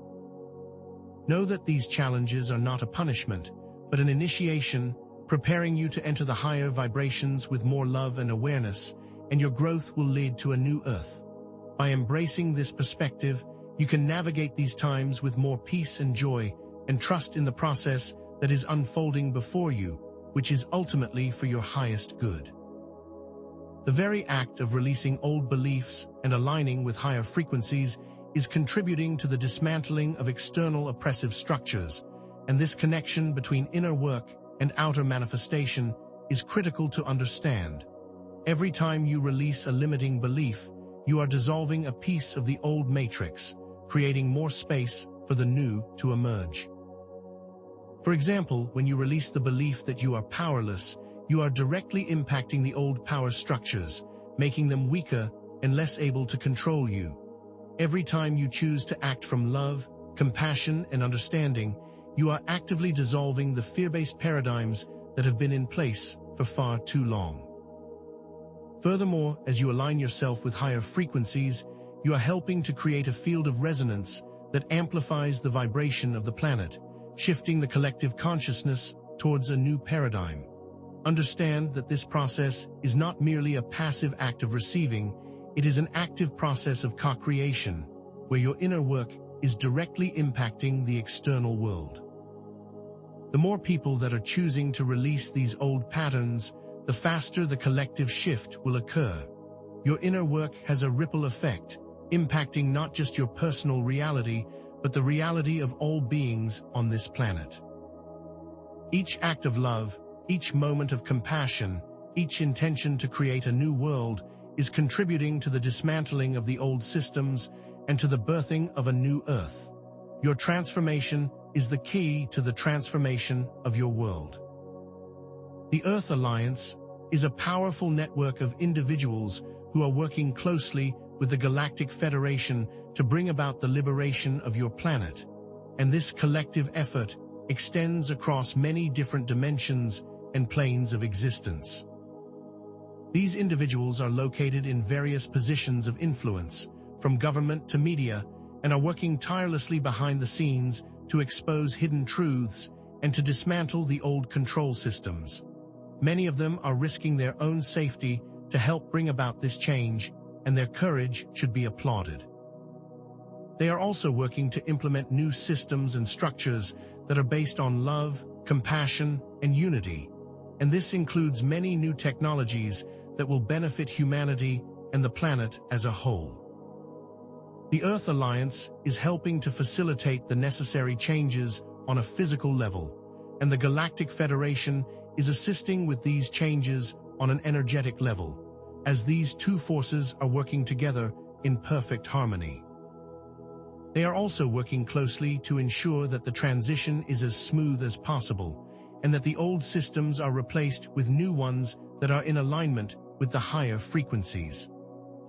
Know that these challenges are not a punishment, but an initiation, preparing you to enter the higher vibrations with more love and awareness, and your growth will lead to a new earth. By embracing this perspective, you can navigate these times with more peace and joy, and trust in the process that is unfolding before you, which is ultimately for your highest good. The very act of releasing old beliefs and aligning with higher frequencies is contributing to the dismantling of external oppressive structures, and this connection between inner work and outer manifestation is critical to understand. Every time you release a limiting belief, you are dissolving a piece of the old matrix, creating more space for the new to emerge. For example, when you release the belief that you are powerless, you are directly impacting the old power structures, making them weaker and less able to control you. Every time you choose to act from love, compassion, and understanding, you are actively dissolving the fear-based paradigms that have been in place for far too long. Furthermore, as you align yourself with higher frequencies, you are helping to create a field of resonance that amplifies the vibration of the planet, shifting the collective consciousness towards a new paradigm. Understand that this process is not merely a passive act of receiving, it is an active process of co-creation, where your inner work is directly impacting the external world. The more people that are choosing to release these old patterns, the faster the collective shift will occur. Your inner work has a ripple effect, impacting not just your personal reality, but the reality of all beings on this planet. Each act of love, each moment of compassion, each intention to create a new world is contributing to the dismantling of the old systems and to the birthing of a new earth. Your transformation is the key to the transformation of your world. The Earth Alliance is a powerful network of individuals who are working closely with the Galactic Federation to bring about the liberation of your planet, and this collective effort extends across many different dimensions and planes of existence. These individuals are located in various positions of influence, from government to media, and are working tirelessly behind the scenes to expose hidden truths and to dismantle the old control systems. Many of them are risking their own safety to help bring about this change, and their courage should be applauded. They are also working to implement new systems and structures that are based on love, compassion, and unity, and this includes many new technologies that will benefit humanity and the planet as a whole. The Earth Alliance is helping to facilitate the necessary changes on a physical level, and the Galactic Federation is assisting with these changes on an energetic level, as these two forces are working together in perfect harmony. They are also working closely to ensure that the transition is as smooth as possible, and that the old systems are replaced with new ones that are in alignment with the higher frequencies.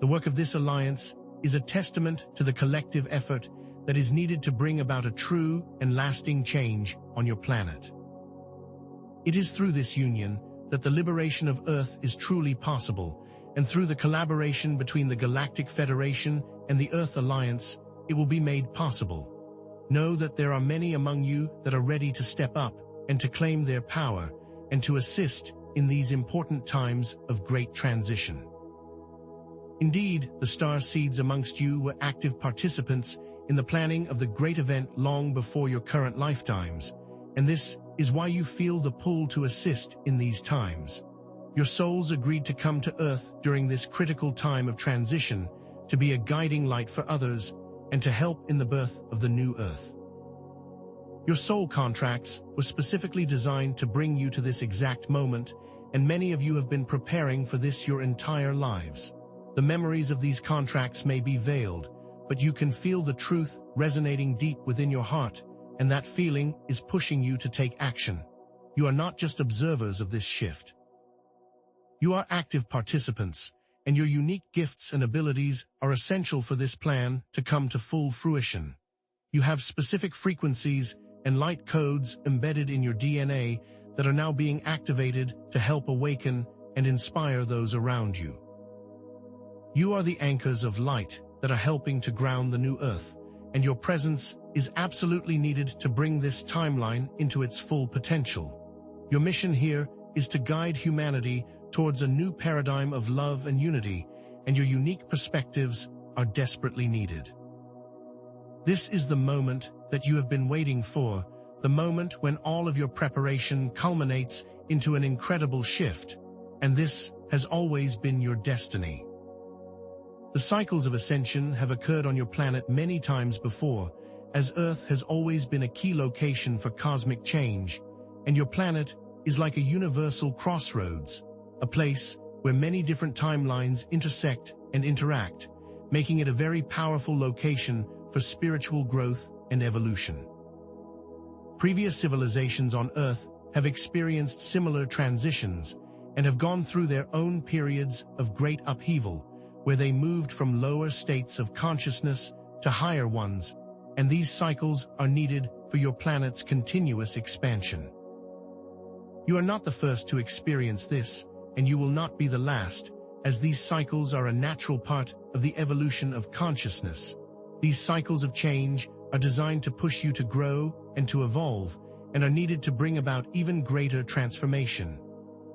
The work of this alliance is a testament to the collective effort that is needed to bring about a true and lasting change on your planet. It is through this union that the liberation of Earth is truly possible, and through the collaboration between the Galactic Federation and the Earth Alliance, it will be made possible. Know that there are many among you that are ready to step up and to claim their power, and to assist in these important times of great transition. Indeed, the star seeds amongst you were active participants in the planning of the great event long before your current lifetimes, and this is why you feel the pull to assist in these times. Your souls agreed to come to Earth during this critical time of transition, to be a guiding light for others, and to help in the birth of the new Earth. Your soul contracts were specifically designed to bring you to this exact moment, and many of you have been preparing for this your entire lives. The memories of these contracts may be veiled, but you can feel the truth resonating deep within your heart, and that feeling is pushing you to take action. You are not just observers of this shift. You are active participants, and your unique gifts and abilities are essential for this plan to come to full fruition. You have specific frequencies and light codes embedded in your DNA that are now being activated to help awaken and inspire those around you. You are the anchors of light that are helping to ground the new Earth, and your presence is absolutely needed to bring this timeline into its full potential. Your mission here is to guide humanity towards a new paradigm of love and unity, and your unique perspectives are desperately needed. This is the moment that you have been waiting for, the moment when all of your preparation culminates into an incredible shift, and this has always been your destiny. The cycles of ascension have occurred on your planet many times before, as Earth has always been a key location for cosmic change, and your planet is like a universal crossroads, a place where many different timelines intersect and interact, making it a very powerful location for spiritual growth and evolution. Previous civilizations on Earth have experienced similar transitions and have gone through their own periods of great upheaval, where they moved from lower states of consciousness to higher ones, and these cycles are needed for your planet's continuous expansion. You are not the first to experience this, and you will not be the last, as these cycles are a natural part of the evolution of consciousness. These cycles of change are designed to push you to grow and to evolve, and are needed to bring about even greater transformation.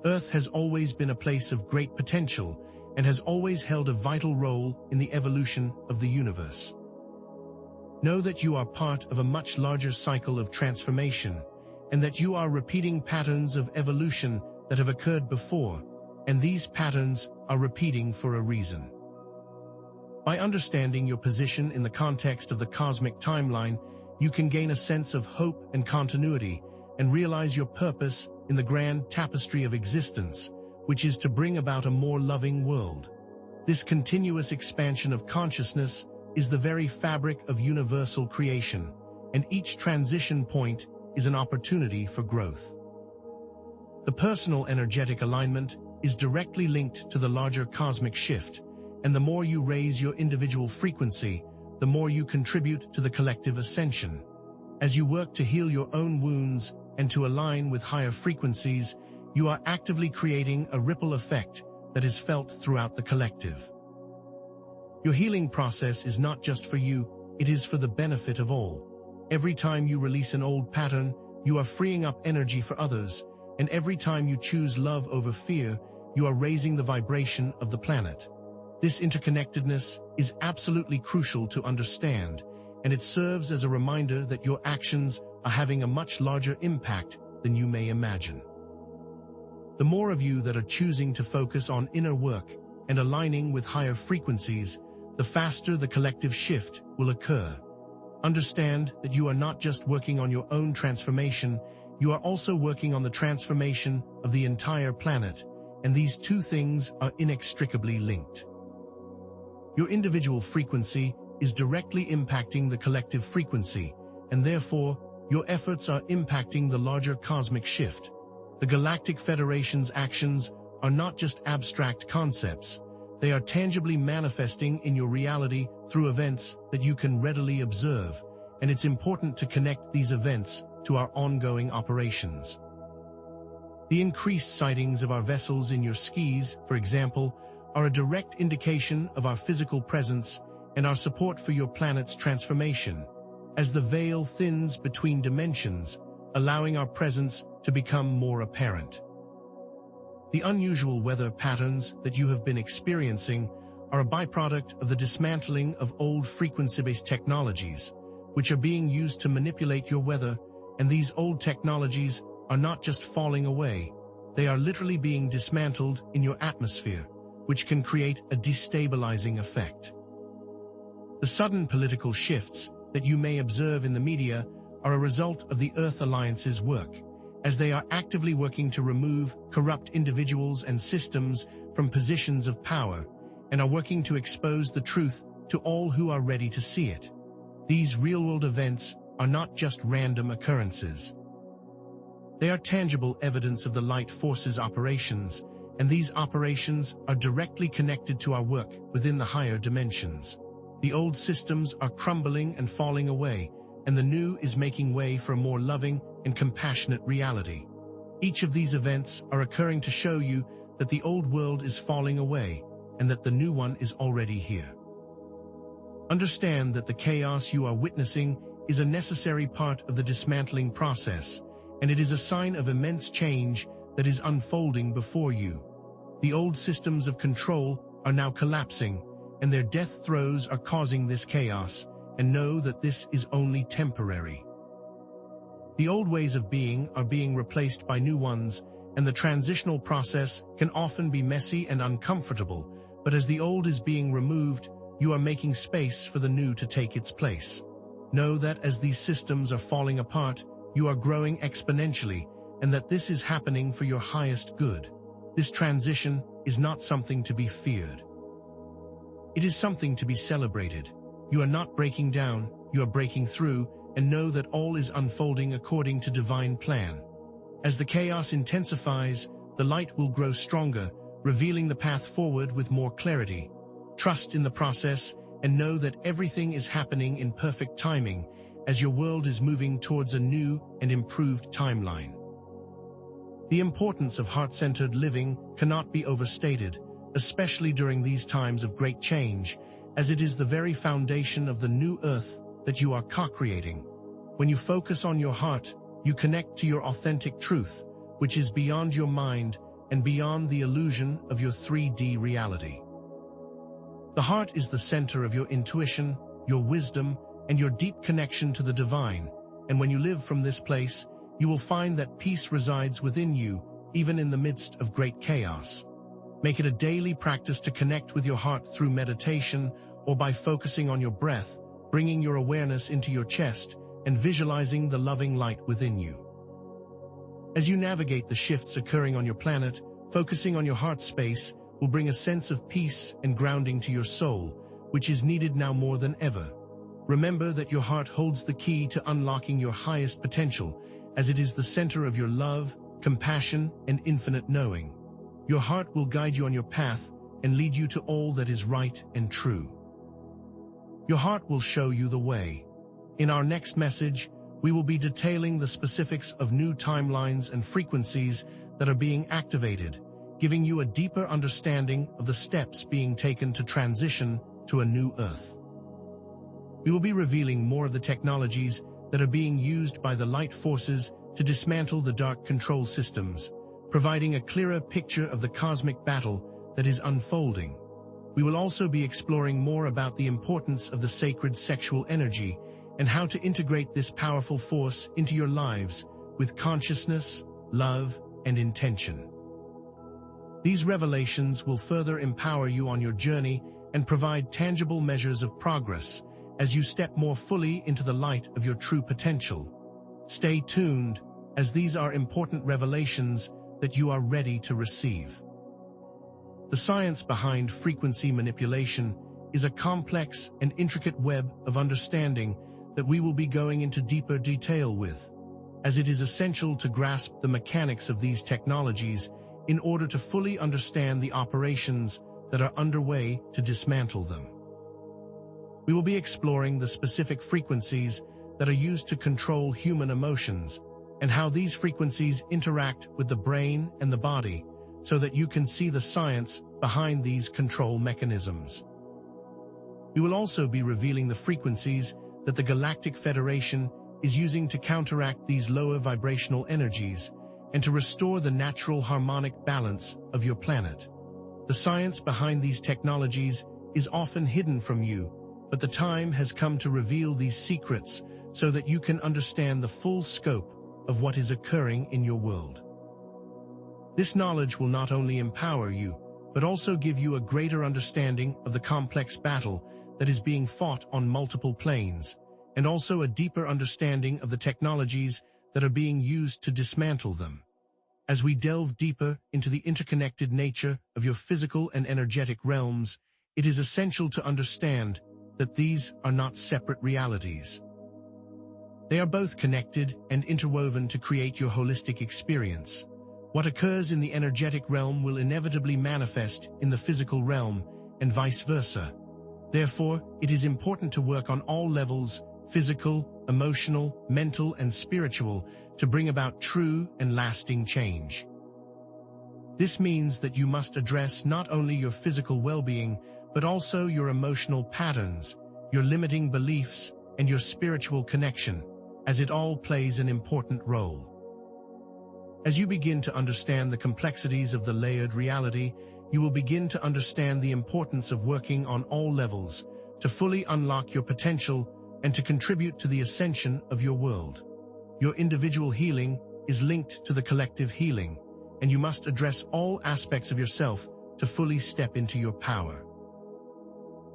Earth has always been a place of great potential and has always held a vital role in the evolution of the universe. Know that you are part of a much larger cycle of transformation, and that you are repeating patterns of evolution that have occurred before, and these patterns are repeating for a reason. By understanding your position in the context of the cosmic timeline, you can gain a sense of hope and continuity, and realize your purpose in the grand tapestry of existence, which is to bring about a more loving world. This continuous expansion of consciousness is the very fabric of universal creation, and each transition point is an opportunity for growth. The personal energetic alignment is directly linked to the larger cosmic shift, and the more you raise your individual frequency, the more you contribute to the collective ascension. As you work to heal your own wounds and to align with higher frequencies, you are actively creating a ripple effect that is felt throughout the collective. Your healing process is not just for you, it is for the benefit of all. Every time you release an old pattern, you are freeing up energy for others, and every time you choose love over fear, you are raising the vibration of the planet. This interconnectedness is absolutely crucial to understand, and it serves as a reminder that your actions are having a much larger impact than you may imagine. The more of you that are choosing to focus on inner work and aligning with higher frequencies, the faster the collective shift will occur. Understand that you are not just working on your own transformation, you are also working on the transformation of the entire planet, and these two things are inextricably linked. Your individual frequency is directly impacting the collective frequency, and therefore, your efforts are impacting the larger cosmic shift. The Galactic Federation's actions are not just abstract concepts, they are tangibly manifesting in your reality through events that you can readily observe, and it's important to connect these events to our ongoing operations. The increased sightings of our vessels in your skis, for example, are a direct indication of our physical presence and our support for your planet's transformation, as the veil thins between dimensions, allowing our presence to become more apparent. The unusual weather patterns that you have been experiencing are a byproduct of the dismantling of old frequency-based technologies, which are being used to manipulate your weather, and these old technologies are not just falling away, they are literally being dismantled in your atmosphere, which can create a destabilizing effect. The sudden political shifts that you may observe in the media are a result of the Earth Alliance's work, as they are actively working to remove corrupt individuals and systems from positions of power, and are working to expose the truth to all who are ready to see it. These real-world events are not just random occurrences. They are tangible evidence of the light force's operations, and these operations are directly connected to our work within the higher dimensions. The old systems are crumbling and falling away, and the new is making way for a more loving and compassionate reality. Each of these events are occurring to show you that the old world is falling away and that the new one is already here. Understand that the chaos you are witnessing is a necessary part of the dismantling process, and it is a sign of immense change that is unfolding before you. The old systems of control are now collapsing, and their death throes are causing this chaos, and know that this is only temporary. The old ways of being are being replaced by new ones, and the transitional process can often be messy and uncomfortable, but as the old is being removed, you are making space for the new to take its place. Know that as these systems are falling apart, you are growing exponentially, and that this is happening for your highest good. This transition is not something to be feared. It is something to be celebrated. You are not breaking down, you are breaking through, and know that all is unfolding according to divine plan. As the chaos intensifies, the light will grow stronger, revealing the path forward with more clarity. Trust in the process and know that everything is happening in perfect timing as your world is moving towards a new and improved timeline. The importance of heart-centered living cannot be overstated, especially during these times of great change, as it is the very foundation of the new earth that you are co-creating. When you focus on your heart, you connect to your authentic truth, which is beyond your mind and beyond the illusion of your 3D reality. The heart is the center of your intuition, your wisdom, and your deep connection to the divine, and when you live from this place, you will find that peace resides within you, even in the midst of great chaos. Make it a daily practice to connect with your heart through meditation or by focusing on your breath, bringing your awareness into your chest and visualizing the loving light within you. As you navigate the shifts occurring on your planet, focusing on your heart space will bring a sense of peace and grounding to your soul, which is needed now more than ever. Remember that your heart holds the key to unlocking your highest potential, as it is the center of your love, compassion, and infinite knowing. Your heart will guide you on your path and lead you to all that is right and true. Your heart will show you the way. In our next message, we will be detailing the specifics of new timelines and frequencies that are being activated, giving you a deeper understanding of the steps being taken to transition to a new Earth. We will be revealing more of the technologies that are being used by the light forces to dismantle the dark control systems, providing a clearer picture of the cosmic battle that is unfolding. We will also be exploring more about the importance of the sacred sexual energy and how to integrate this powerful force into your lives with consciousness, love, and intention. These revelations will further empower you on your journey and provide tangible measures of progress as you step more fully into the light of your true potential. Stay tuned, as these are important revelations that you are ready to receive. The science behind frequency manipulation is a complex and intricate web of understanding that we will be going into deeper detail with, as it is essential to grasp the mechanics of these technologies in order to fully understand the operations that are underway to dismantle them. We will be exploring the specific frequencies that are used to control human emotions and how these frequencies interact with the brain and the body so that you can see the science behind these control mechanisms. We will also be revealing the frequencies that the Galactic Federation is using to counteract these lower vibrational energies and to restore the natural harmonic balance of your planet. The science behind these technologies is often hidden from you, but the time has come to reveal these secrets so that you can understand the full scope of what is occurring in your world. This knowledge will not only empower you, but also give you a greater understanding of the complex battle that is being fought on multiple planes, and also a deeper understanding of the technologies that are being used to dismantle them. As we delve deeper into the interconnected nature of your physical and energetic realms, it is essential to understand that these are not separate realities. They are both connected and interwoven to create your holistic experience. What occurs in the energetic realm will inevitably manifest in the physical realm, and vice versa. Therefore, it is important to work on all levels, physical, emotional, mental, and spiritual, to bring about true and lasting change. This means that you must address not only your physical well-being, but also your emotional patterns, your limiting beliefs, and your spiritual connection, as it all plays an important role. As you begin to understand the complexities of the layered reality, you will begin to understand the importance of working on all levels to fully unlock your potential and to contribute to the ascension of your world. Your individual healing is linked to the collective healing, and you must address all aspects of yourself to fully step into your power.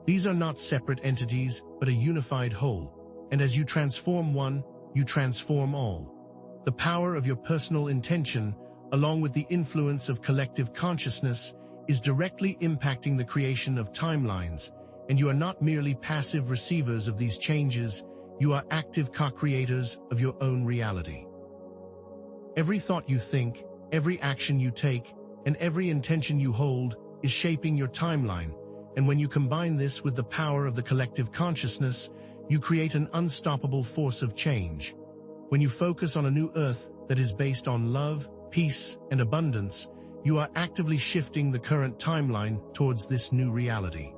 These are not separate entities, but a unified whole, and as you transform one, you transform all. The power of your personal intention, along with the influence of collective consciousness, is directly impacting the creation of timelines, and you are not merely passive receivers of these changes, you are active co-creators of your own reality. Every thought you think, every action you take, and every intention you hold is shaping your timeline, and when you combine this with the power of the collective consciousness, you create an unstoppable force of change. When you focus on a new Earth that is based on love, peace, and abundance, you are actively shifting the current timeline towards this new reality.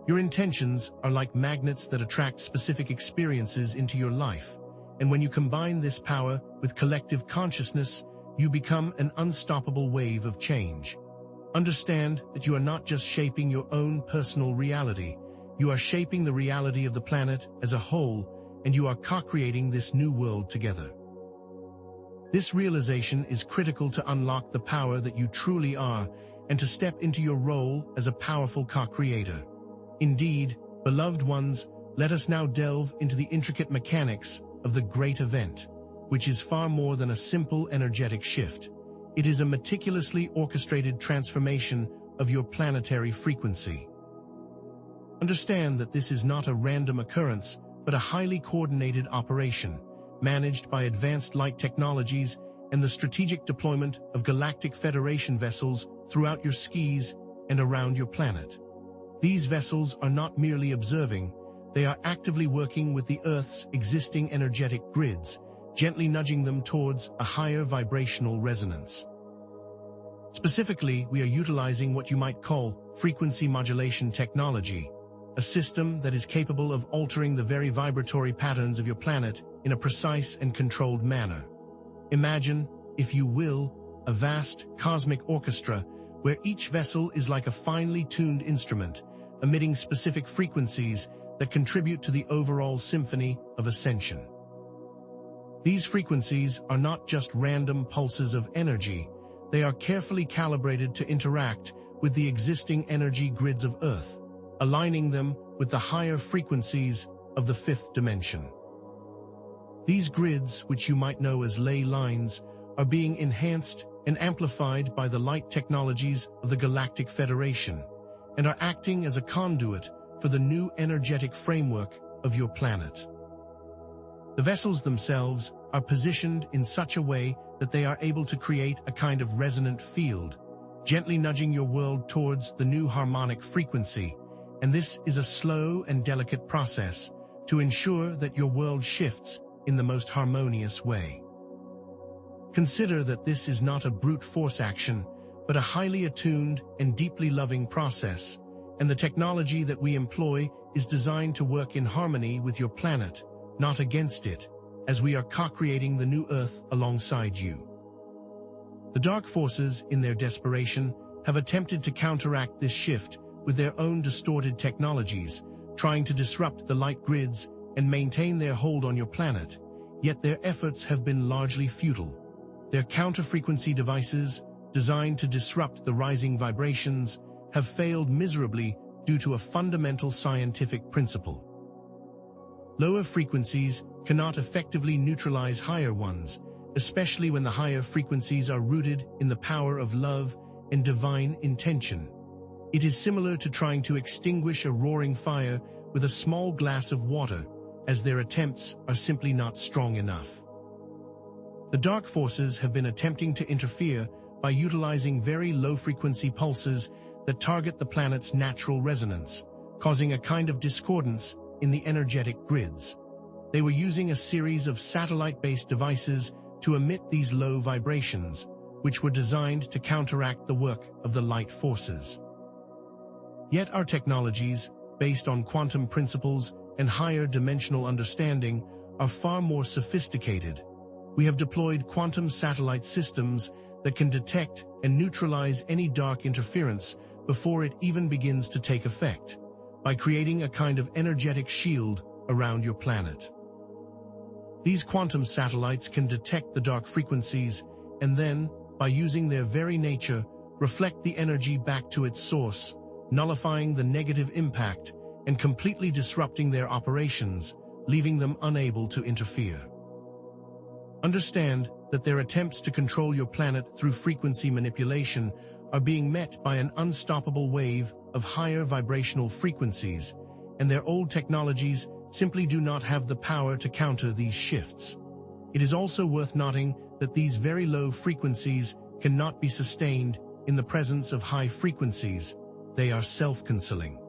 Your intentions are like magnets that attract specific experiences into your life, and when you combine this power with collective consciousness, you become an unstoppable wave of change. Understand that you are not just shaping your own personal reality, you are shaping the reality of the planet as a whole, and you are co-creating this new world together. This realization is critical to unlock the power that you truly are and to step into your role as a powerful co-creator. Indeed, beloved ones, let us now delve into the intricate mechanics of the great event, which is far more than a simple energetic shift. It is a meticulously orchestrated transformation of your planetary frequency. Understand that this is not a random occurrence, but a highly coordinated operation, managed by advanced light technologies and the strategic deployment of Galactic Federation vessels throughout your skis and around your planet. These vessels are not merely observing, they are actively working with the Earth's existing energetic grids, gently nudging them towards a higher vibrational resonance. Specifically, we are utilizing what you might call frequency modulation technology, a system that is capable of altering the very vibratory patterns of your planet in a precise and controlled manner. Imagine, if you will, a vast cosmic orchestra where each vessel is like a finely tuned instrument, emitting specific frequencies that contribute to the overall symphony of ascension. These frequencies are not just random pulses of energy, they are carefully calibrated to interact with the existing energy grids of Earth, aligning them with the higher frequencies of the fifth dimension. These grids, which you might know as ley lines, are being enhanced and amplified by the light technologies of the Galactic Federation, and are acting as a conduit for the new energetic framework of your planet. The vessels themselves are positioned in such a way that they are able to create a kind of resonant field, gently nudging your world towards the new harmonic frequency, and this is a slow and delicate process to ensure that your world shifts in the most harmonious way. Consider that this is not a brute force action, but a highly attuned and deeply loving process, and the technology that we employ is designed to work in harmony with your planet, not against it, as we are co-creating the new Earth alongside you. The dark forces, in their desperation, have attempted to counteract this shift with their own distorted technologies, trying to disrupt the light grids and maintain their hold on your planet, yet their efforts have been largely futile. Their counter-frequency devices, designed to disrupt the rising vibrations, have failed miserably due to a fundamental scientific principle. Lower frequencies cannot effectively neutralize higher ones, especially when the higher frequencies are rooted in the power of love and divine intention. It is similar to trying to extinguish a roaring fire with a small glass of water, as their attempts are simply not strong enough. The dark forces have been attempting to interfere by utilizing very low-frequency pulses that target the planet's natural resonance, causing a kind of discordance in the energetic grids. They were using a series of satellite-based devices to emit these low vibrations, which were designed to counteract the work of the light forces. Yet our technologies, based on quantum principles and higher dimensional understanding, are far more sophisticated. We have deployed quantum satellite systems that can detect and neutralize any dark interference before it even begins to take effect, by creating a kind of energetic shield around your planet. These quantum satellites can detect the dark frequencies and then, by using their very nature, reflect the energy back to its source, nullifying the negative impact and completely disrupting their operations, leaving them unable to interfere. Understand that their attempts to control your planet through frequency manipulation are being met by an unstoppable wave of higher vibrational frequencies, and their old technologies simply do not have the power to counter these shifts. It is also worth noting that these very low frequencies cannot be sustained in the presence of high frequencies. They are self-canceling.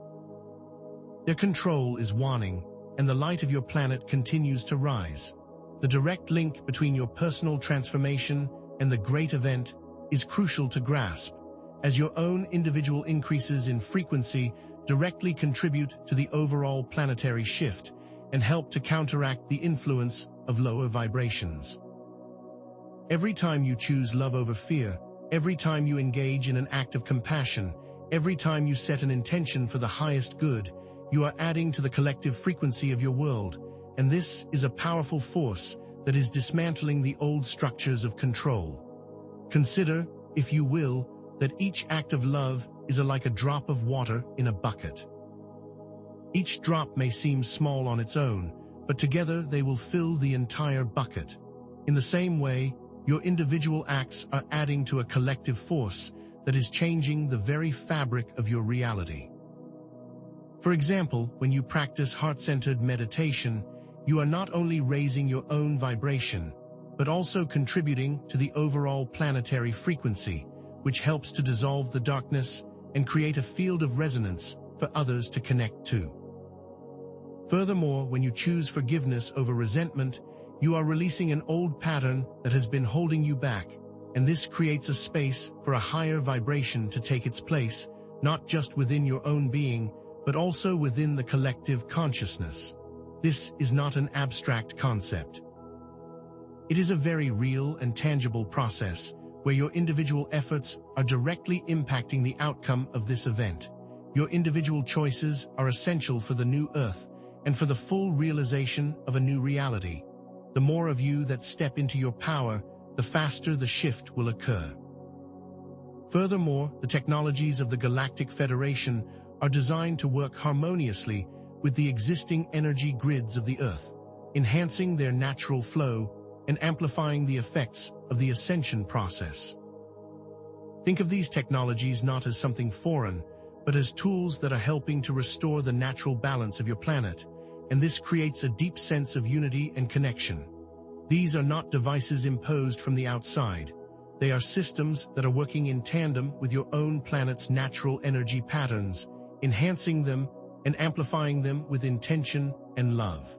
Their control is waning, and the light of your planet continues to rise. The direct link between your personal transformation and the great event is crucial to grasp, as your own individual increases in frequency directly contribute to the overall planetary shift and help to counteract the influence of lower vibrations. Every time you choose love over fear, every time you engage in an act of compassion, every time you set an intention for the highest good, you are adding to the collective frequency of your world, and this is a powerful force that is dismantling the old structures of control. Consider, if you will, that each act of love is like a drop of water in a bucket. Each drop may seem small on its own, but together they will fill the entire bucket. In the same way, your individual acts are adding to a collective force that is changing the very fabric of your reality. For example, when you practice heart-centered meditation, you are not only raising your own vibration, but also contributing to the overall planetary frequency, which helps to dissolve the darkness and create a field of resonance for others to connect to. Furthermore, when you choose forgiveness over resentment, you are releasing an old pattern that has been holding you back, and this creates a space for a higher vibration to take its place, not just within your own being, but also within the collective consciousness. This is not an abstract concept. It is a very real and tangible process, where your individual efforts are directly impacting the outcome of this event. Your individual choices are essential for the new Earth, and for the full realization of a new reality. The more of you that step into your power, the faster the shift will occur. Furthermore, the technologies of the Galactic Federation are designed to work harmoniously with the existing energy grids of the Earth, enhancing their natural flow and amplifying the effects of the ascension process. Think of these technologies not as something foreign, but as tools that are helping to restore the natural balance of your planet, and this creates a deep sense of unity and connection. These are not devices imposed from the outside. They are systems that are working in tandem with your own planet's natural energy patterns, enhancing them and amplifying them with intention and love.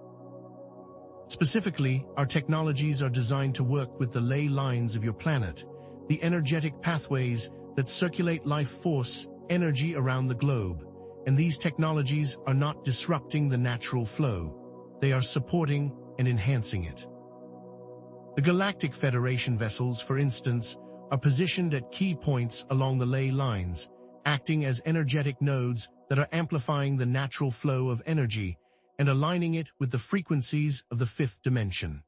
Specifically, our technologies are designed to work with the ley lines of your planet, the energetic pathways that circulate life force energy around the globe, and these technologies are not disrupting the natural flow. They are supporting and enhancing it. The Galactic Federation vessels, for instance, are positioned at key points along the ley lines, acting as energetic nodes that are amplifying the natural flow of energy and aligning it with the frequencies of the fifth dimension.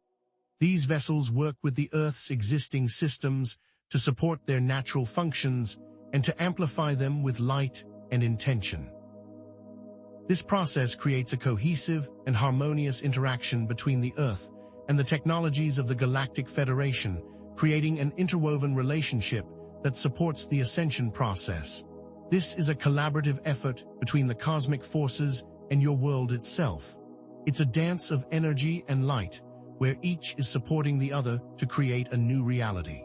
These vessels work with the Earth's existing systems to support their natural functions and to amplify them with light and intention. This process creates a cohesive and harmonious interaction between the Earth and the technologies of the Galactic Federation, creating an interwoven relationship that supports the ascension process. This is a collaborative effort between the cosmic forces and your world itself. It's a dance of energy and light, where each is supporting the other to create a new reality.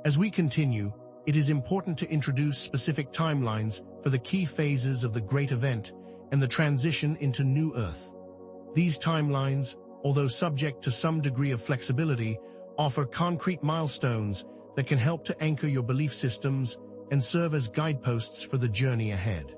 As we continue, it is important to introduce specific timelines for the key phases of the great event and the transition into New Earth. These timelines, although subject to some degree of flexibility, offer concrete milestones that can help to anchor your belief systems and serve as guideposts for the journey ahead.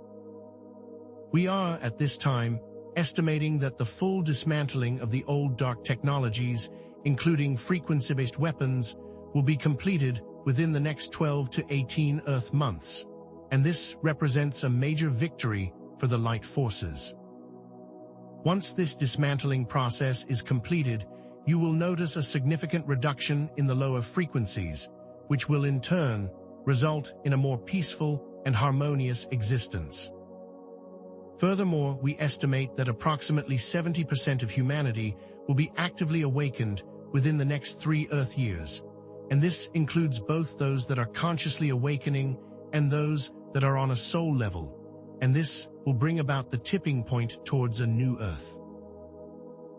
We are, at this time, estimating that the full dismantling of the old dark technologies, including frequency-based weapons, will be completed within the next 12 to 18 Earth months, and this represents a major victory for the light forces. Once this dismantling process is completed, you will notice a significant reduction in the lower frequencies, which will in turn result in a more peaceful and harmonious existence. Furthermore, we estimate that approximately 70% of humanity will be actively awakened within the next 3 Earth years, and this includes both those that are consciously awakening and those that are on a soul level, and this will bring about the tipping point towards a new Earth.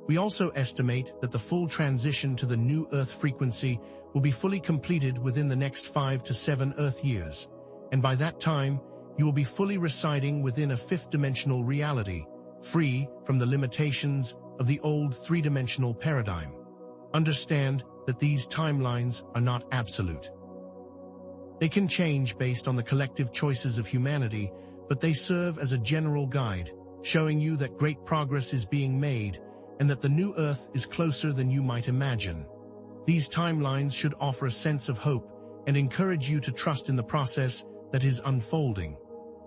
We also estimate that the full transition to the new Earth frequency will be fully completed within the next 5 to 7 Earth years, and by that time, you will be fully residing within a fifth-dimensional reality, free from the limitations of the old three-dimensional paradigm. Understand that these timelines are not absolute. They can change based on the collective choices of humanity, but they serve as a general guide, showing you that great progress is being made and that the new Earth is closer than you might imagine. These timelines should offer a sense of hope and encourage you to trust in the process that is unfolding.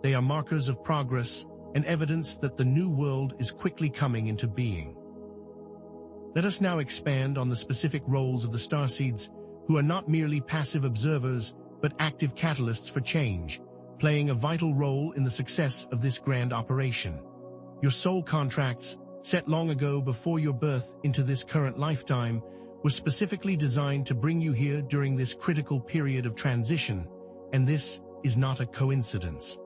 They are markers of progress and evidence that the new world is quickly coming into being. Let us now expand on the specific roles of the starseeds, who are not merely passive observers, but active catalysts for change, playing a vital role in the success of this grand operation. Your soul contracts, set long ago before your birth into this current lifetime, were specifically designed to bring you here during this critical period of transition, and this is not a coincidence.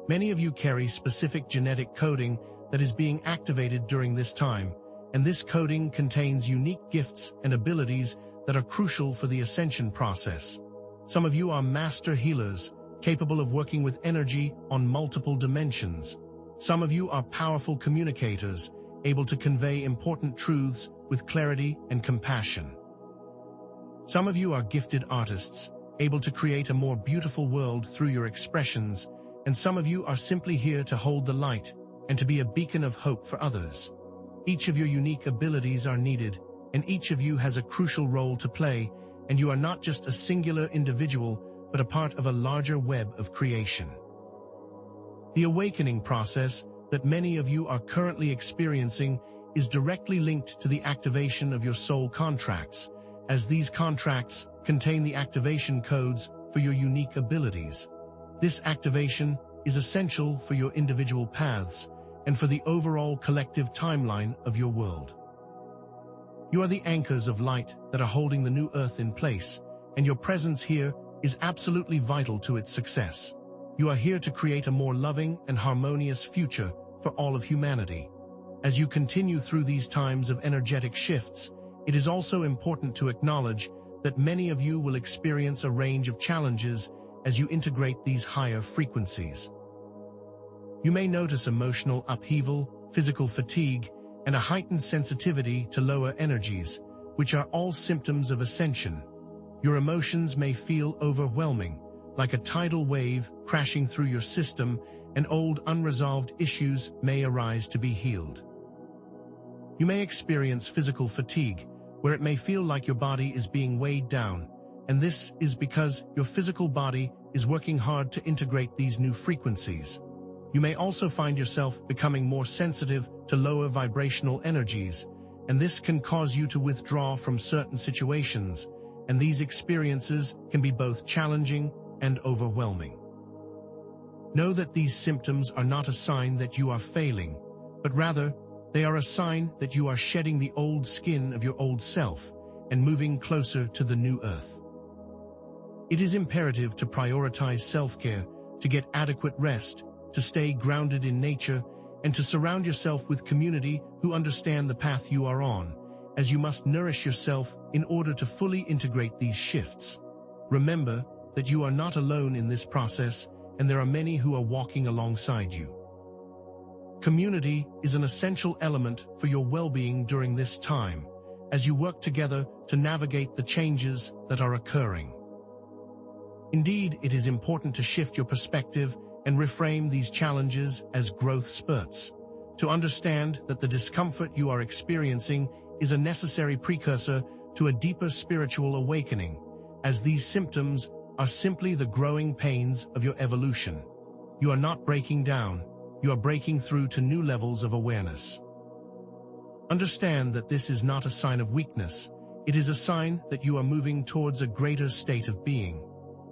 Many of you carry specific genetic coding that is being activated during this time, and this coding contains unique gifts and abilities that are crucial for the ascension process. Some of you are master healers, capable of working with energy on multiple dimensions. Some of you are powerful communicators, able to convey important truths with clarity and compassion. Some of you are gifted artists, able to create a more beautiful world through your expressions, and some of you are simply here to hold the light and to be a beacon of hope for others. Each of your unique abilities are needed, and each of you has a crucial role to play, and you are not just a singular individual, but a part of a larger web of creation. The awakening process that many of you are currently experiencing is directly linked to the activation of your soul contracts, as these contracts contain the activation codes for your unique abilities. This activation is essential for your individual paths and for the overall collective timeline of your world. You are the anchors of light that are holding the new earth in place, and your presence here is absolutely vital to its success. You are here to create a more loving and harmonious future for all of humanity. As you continue through these times of energetic shifts, it is also important to acknowledge that many of you will experience a range of challenges as you integrate these higher frequencies. You may notice emotional upheaval, physical fatigue, and a heightened sensitivity to lower energies, which are all symptoms of ascension. Your emotions may feel overwhelming, like a tidal wave crashing through your system, and old unresolved issues may arise to be healed. You may experience physical fatigue, where it may feel like your body is being weighed down, and this is because your physical body is working hard to integrate these new frequencies. You may also find yourself becoming more sensitive to lower vibrational energies, and this can cause you to withdraw from certain situations, and these experiences can be both challenging and overwhelming. Know that these symptoms are not a sign that you are failing, but rather, they are a sign that you are shedding the old skin of your old self and moving closer to the new earth. It is imperative to prioritize self-care, to get adequate rest, to stay grounded in nature, and to surround yourself with community who understand the path you are on, as you must nourish yourself in order to fully integrate these shifts. Remember that you are not alone in this process, and there are many who are walking alongside you. Community is an essential element for your well-being during this time, as you work together to navigate the changes that are occurring. Indeed, it is important to shift your perspective and reframe these challenges as growth spurts, to understand that the discomfort you are experiencing is a necessary precursor to a deeper spiritual awakening, as these symptoms are simply the growing pains of your evolution. You are not breaking down, you are breaking through to new levels of awareness. Understand that this is not a sign of weakness, it is a sign that you are moving towards a greater state of being.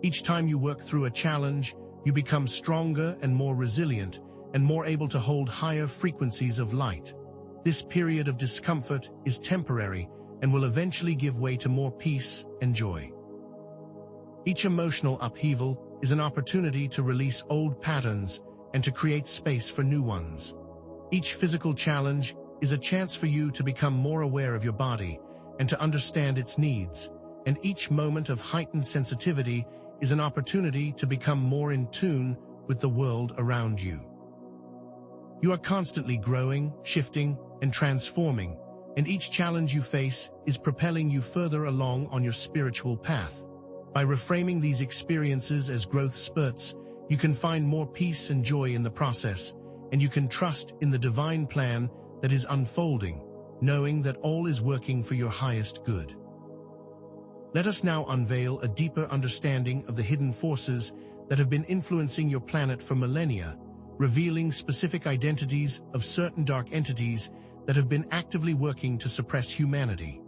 Each time you work through a challenge, you become stronger and more resilient, and more able to hold higher frequencies of light. This period of discomfort is temporary and will eventually give way to more peace and joy. Each emotional upheaval is an opportunity to release old patterns and to create space for new ones. Each physical challenge is a chance for you to become more aware of your body and to understand its needs, and each moment of heightened sensitivity is an opportunity to become more in tune with the world around you. You are constantly growing, shifting, and transforming, and each challenge you face is propelling you further along on your spiritual path. By reframing these experiences as growth spurts, you can find more peace and joy in the process, and you can trust in the divine plan that is unfolding, knowing that all is working for your highest good. Let us now unveil a deeper understanding of the hidden forces that have been influencing your planet for millennia, revealing specific identities of certain dark entities that have been actively working to suppress humanity.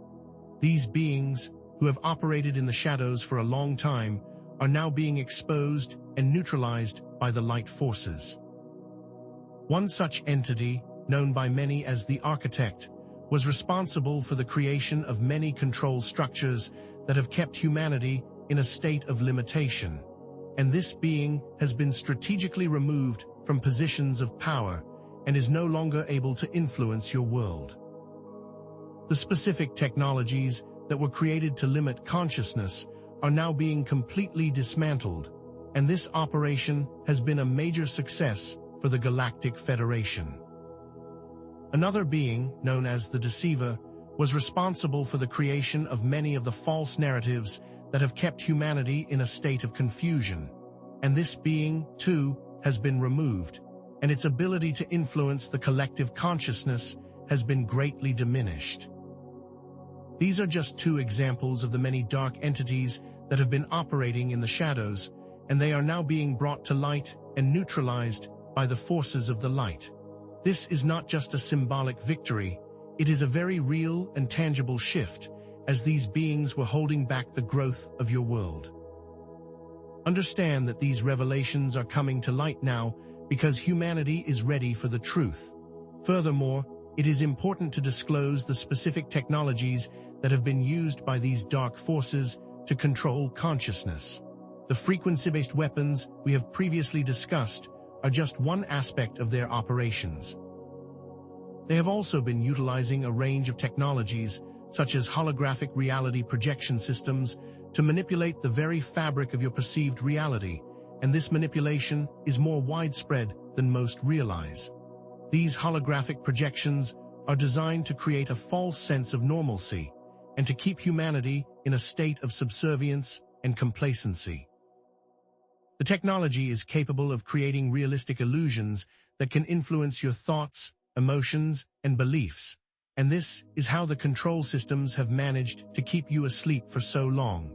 These beings, who have operated in the shadows for a long time, are now being exposed and neutralized by the light forces. One such entity, known by many as the Architect, was responsible for the creation of many control structures that have kept humanity in a state of limitation. And this being has been strategically removed from positions of power and is no longer able to influence your world. The specific technologies that were created to limit consciousness are now being completely dismantled, and this operation has been a major success for the Galactic Federation. Another being, known as the Deceiver, was responsible for the creation of many of the false narratives that have kept humanity in a state of confusion. And this being, too, has been removed, and its ability to influence the collective consciousness has been greatly diminished. These are just two examples of the many dark entities that have been operating in the shadows, and they are now being brought to light and neutralized by the forces of the light. This is not just a symbolic victory, it is a very real and tangible shift, as these beings were holding back the growth of your world. Understand that these revelations are coming to light now because humanity is ready for the truth. Furthermore, it is important to disclose the specific technologies that have been used by these dark forces to control consciousness. The frequency-based weapons we have previously discussed are just one aspect of their operations. They have also been utilizing a range of technologies, such as holographic reality projection systems, to manipulate the very fabric of your perceived reality, and this manipulation is more widespread than most realize. These holographic projections are designed to create a false sense of normalcy and to keep humanity in a state of subservience and complacency. The technology is capable of creating realistic illusions that can influence your thoughts, emotions, and beliefs, and this is how the control systems have managed to keep you asleep for so long.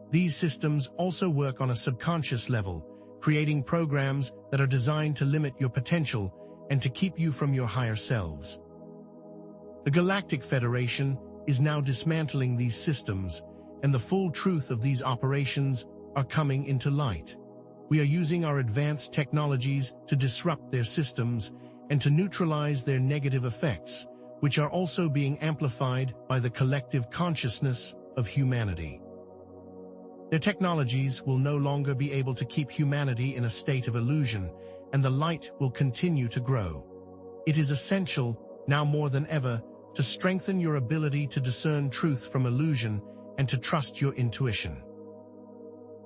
These systems also work on a subconscious level, creating programs that are designed to limit your potential and to keep you from your higher selves. The Galactic Federation is now dismantling these systems, and the full truth of these operations are coming into light. We are using our advanced technologies to disrupt their systems and to neutralize their negative effects, which are also being amplified by the collective consciousness of humanity. Their technologies will no longer be able to keep humanity in a state of illusion, and the light will continue to grow. It is essential, now more than ever, to strengthen your ability to discern truth from illusion and to trust your intuition.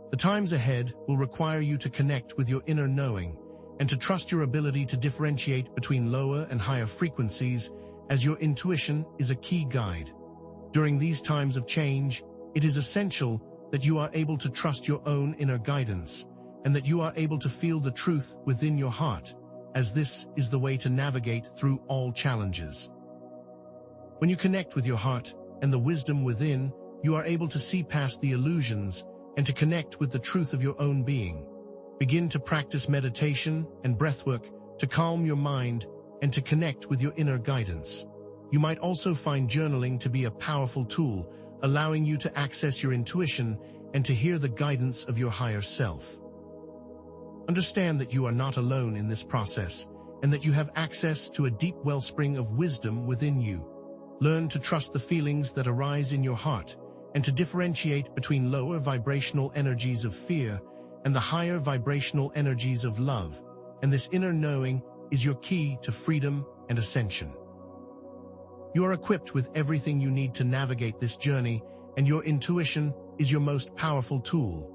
The times ahead will require you to connect with your inner knowing and to trust your ability to differentiate between lower and higher frequencies, as your intuition is a key guide. During these times of change, it is essential that you are able to trust your own inner guidance and that you are able to feel the truth within your heart, as this is the way to navigate through all challenges. When you connect with your heart and the wisdom within, you are able to see past the illusions and to connect with the truth of your own being. Begin to practice meditation and breathwork to calm your mind and to connect with your inner guidance. You might also find journaling to be a powerful tool, allowing you to access your intuition and to hear the guidance of your higher self. Understand that you are not alone in this process and that you have access to a deep wellspring of wisdom within you. Learn to trust the feelings that arise in your heart and to differentiate between lower vibrational energies of fear and the higher vibrational energies of love, and this inner knowing is your key to freedom and ascension. You are equipped with everything you need to navigate this journey, and your intuition is your most powerful tool.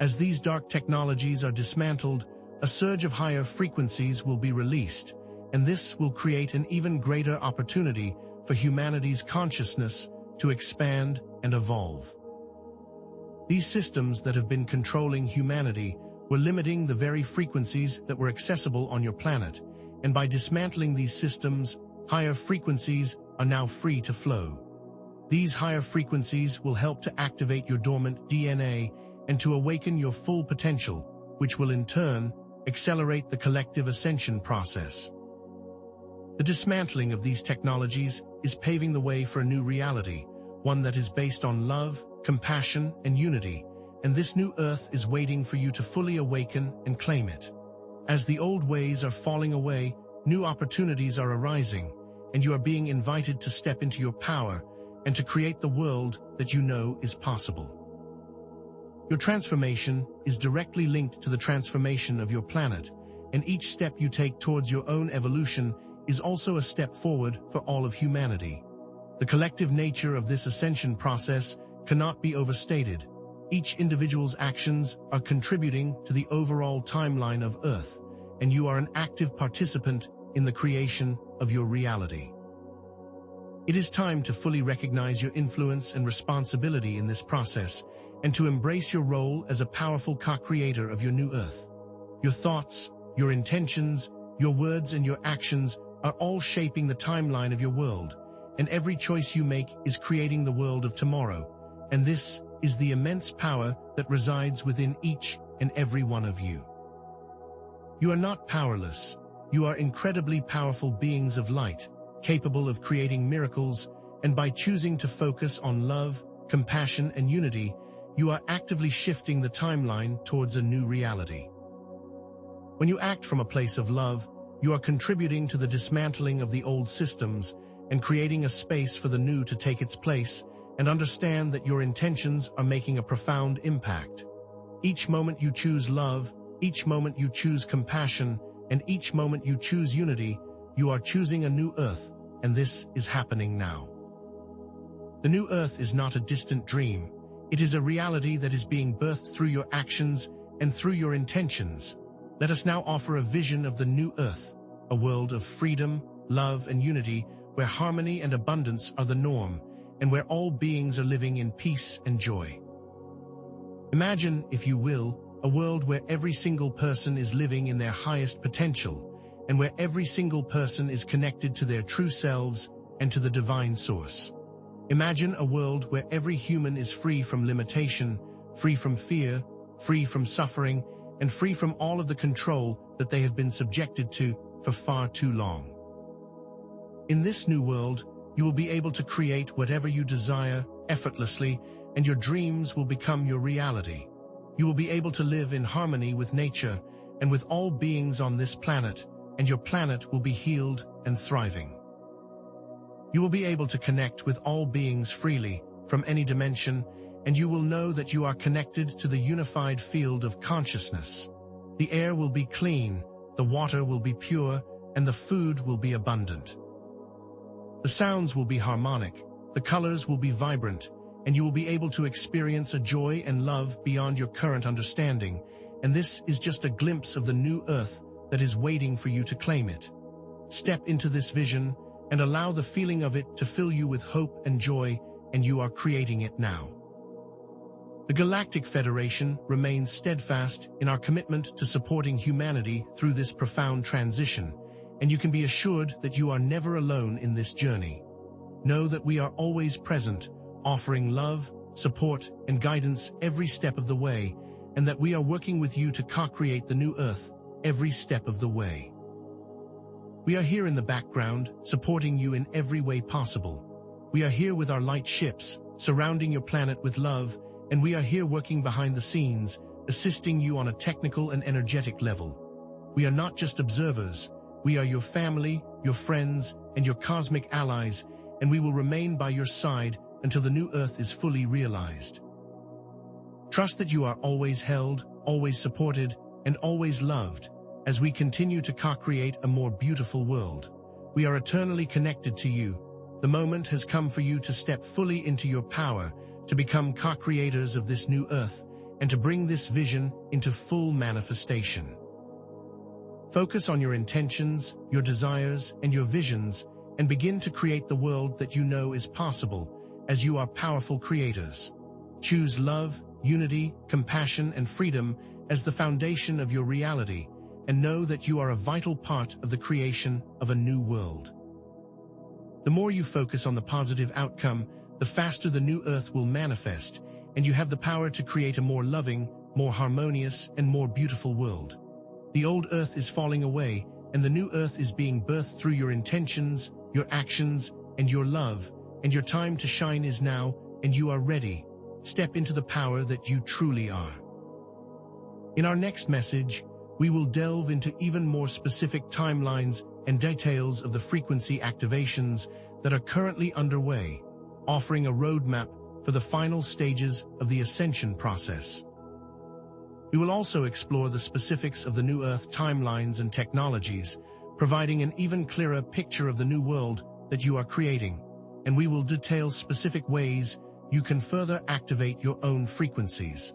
As these dark technologies are dismantled, a surge of higher frequencies will be released, and this will create an even greater opportunity for humanity's consciousness to expand and evolve. These systems that have been controlling humanity were limiting the very frequencies that were accessible on your planet, and by dismantling these systems, higher frequencies are now free to flow. These higher frequencies will help to activate your dormant DNA and to awaken your full potential, which will in turn accelerate the collective ascension process. The dismantling of these technologies is paving the way for a new reality, one that is based on love, compassion, and unity, and this new Earth is waiting for you to fully awaken and claim it. As the old ways are falling away, new opportunities are arising, and you are being invited to step into your power and to create the world that you know is possible. Your transformation is directly linked to the transformation of your planet, and each step you take towards your own evolution is also a step forward for all of humanity. The collective nature of this ascension process cannot be overstated. Each individual's actions are contributing to the overall timeline of Earth, and you are an active participant in the creation of your reality. It is time to fully recognize your influence and responsibility in this process, and to embrace your role as a powerful co-creator of your new Earth. Your thoughts, your intentions, your words, and your actions are all shaping the timeline of your world, and every choice you make is creating the world of tomorrow, and this is the immense power that resides within each and every one of you. You are not powerless. You are incredibly powerful beings of light, capable of creating miracles, and by choosing to focus on love, compassion, and unity, you are actively shifting the timeline towards a new reality. When you act from a place of love, you are contributing to the dismantling of the old systems and creating a space for the new to take its place, and understand that your intentions are making a profound impact. Each moment you choose love, each moment you choose compassion, and each moment you choose unity, you are choosing a new Earth, and this is happening now. The new Earth is not a distant dream. It is a reality that is being birthed through your actions and through your intentions. Let us now offer a vision of the new Earth, a world of freedom, love, and unity, where harmony and abundance are the norm, and where all beings are living in peace and joy. Imagine, if you will, a world where every single person is living in their highest potential, and where every single person is connected to their true selves and to the divine source. Imagine a world where every human is free from limitation, free from fear, free from suffering, and free from all of the control that they have been subjected to for far too long. In this new world, you will be able to create whatever you desire effortlessly, and your dreams will become your reality. You will be able to live in harmony with nature and with all beings on this planet, and your planet will be healed and thriving. You will be able to connect with all beings freely from any dimension, and you will know that you are connected to the unified field of consciousness. The air will be clean, the water will be pure, and the food will be abundant. The sounds will be harmonic, the colors will be vibrant, and you will be able to experience a joy and love beyond your current understanding, and this is just a glimpse of the new Earth that is waiting for you to claim it. Step into this vision and allow the feeling of it to fill you with hope and joy, and you are creating it now. The Galactic Federation remains steadfast in our commitment to supporting humanity through this profound transition, and you can be assured that you are never alone in this journey. Know that we are always present, offering love, support, and guidance every step of the way, and that we are working with you to co-create the new Earth every step of the way. We are here in the background, supporting you in every way possible. We are here with our light ships, surrounding your planet with love, and we are here working behind the scenes, assisting you on a technical and energetic level. We are not just observers. We are your family, your friends, and your cosmic allies, and we will remain by your side until the new Earth is fully realized. Trust that you are always held, always supported, and always loved, as we continue to co-create a more beautiful world. We are eternally connected to you. The moment has come for you to step fully into your power, to become co-creators of this new Earth, and to bring this vision into full manifestation. Focus on your intentions, your desires, and your visions, and begin to create the world that you know is possible, as you are powerful creators. Choose love, unity, compassion, and freedom as the foundation of your reality, and know that you are a vital part of the creation of a new world. The more you focus on the positive outcome, the the faster the new Earth will manifest, and you have the power to create a more loving, more harmonious, and more beautiful world. The old Earth is falling away, and the new Earth is being birthed through your intentions, your actions, and your love, and your time to shine is now, and you are ready. Step into the power that you truly are. In our next message, we will delve into even more specific timelines and details of the frequency activations that are currently underway, offering a roadmap for the final stages of the ascension process. We will also explore the specifics of the new Earth timelines and technologies, providing an even clearer picture of the new world that you are creating, and we will detail specific ways you can further activate your own frequencies.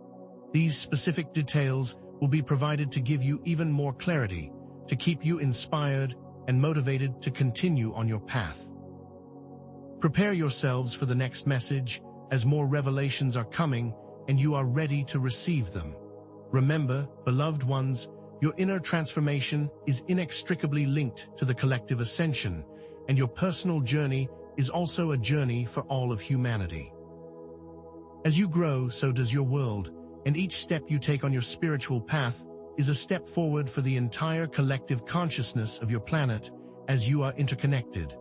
These specific details will be provided to give you even more clarity, to keep you inspired and motivated to continue on your path. Prepare yourselves for the next message, as more revelations are coming and you are ready to receive them. Remember, beloved ones, your inner transformation is inextricably linked to the collective ascension, and your personal journey is also a journey for all of humanity. As you grow, so does your world, and each step you take on your spiritual path is a step forward for the entire collective consciousness of your planet as you are interconnected.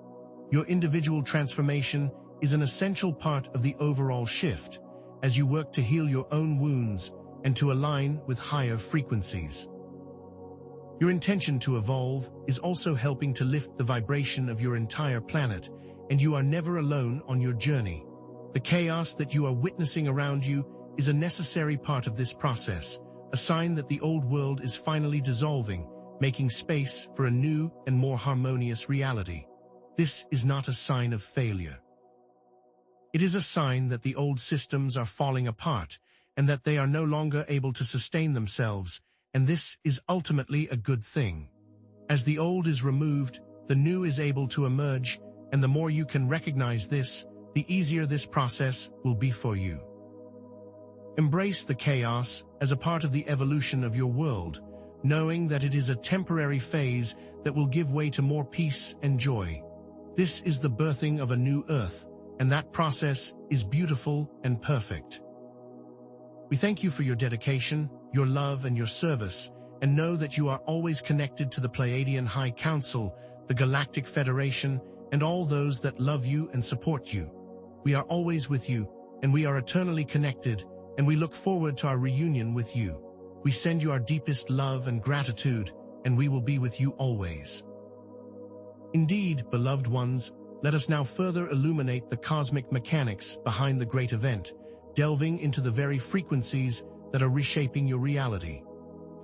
Your individual transformation is an essential part of the overall shift as you work to heal your own wounds and to align with higher frequencies. Your intention to evolve is also helping to lift the vibration of your entire planet, and you are never alone on your journey. The chaos that you are witnessing around you is a necessary part of this process, a sign that the old world is finally dissolving, making space for a new and more harmonious reality. This is not a sign of failure. It is a sign that the old systems are falling apart and that they are no longer able to sustain themselves, and this is ultimately a good thing. As the old is removed, the new is able to emerge, and the more you can recognize this, the easier this process will be for you. Embrace the chaos as a part of the evolution of your world, knowing that it is a temporary phase that will give way to more peace and joy. This is the birthing of a new Earth, and that process is beautiful and perfect. We thank you for your dedication, your love, and your service, and know that you are always connected to the Pleiadian High Council, the Galactic Federation, and all those that love you and support you. We are always with you, and we are eternally connected, and we look forward to our reunion with you. We send you our deepest love and gratitude, and we will be with you always. Indeed, beloved ones, let us now further illuminate the cosmic mechanics behind the great event, delving into the very frequencies that are reshaping your reality.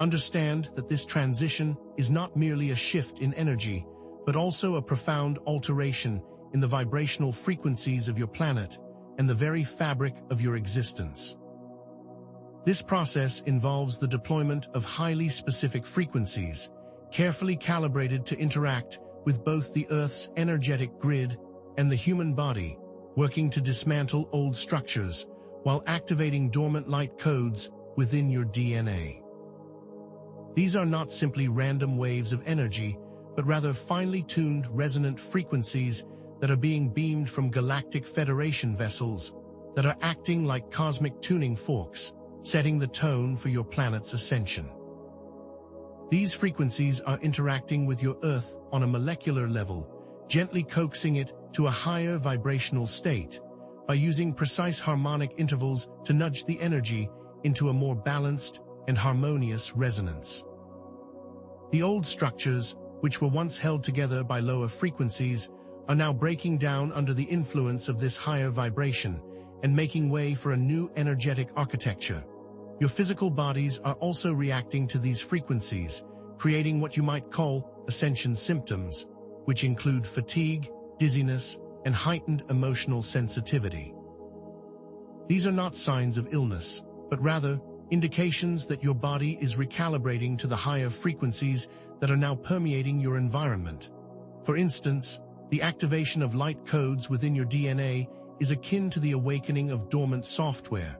Understand that this transition is not merely a shift in energy, but also a profound alteration in the vibrational frequencies of your planet and the very fabric of your existence. This process involves the deployment of highly specific frequencies, carefully calibrated to interact with both the Earth's energetic grid and the human body, working to dismantle old structures while activating dormant light codes within your DNA. These are not simply random waves of energy, but rather finely tuned resonant frequencies that are being beamed from Galactic Federation vessels that are acting like cosmic tuning forks, setting the tone for your planet's ascension. These frequencies are interacting with your Earth on a molecular level, gently coaxing it to a higher vibrational state by using precise harmonic intervals to nudge the energy into a more balanced and harmonious resonance. The old structures, which were once held together by lower frequencies, are now breaking down under the influence of this higher vibration and making way for a new energetic architecture. Your physical bodies are also reacting to these frequencies, creating what you might call ascension symptoms, which include fatigue, dizziness, and heightened emotional sensitivity. These are not signs of illness, but rather indications that your body is recalibrating to the higher frequencies that are now permeating your environment. For instance, the activation of light codes within your DNA is akin to the awakening of dormant software,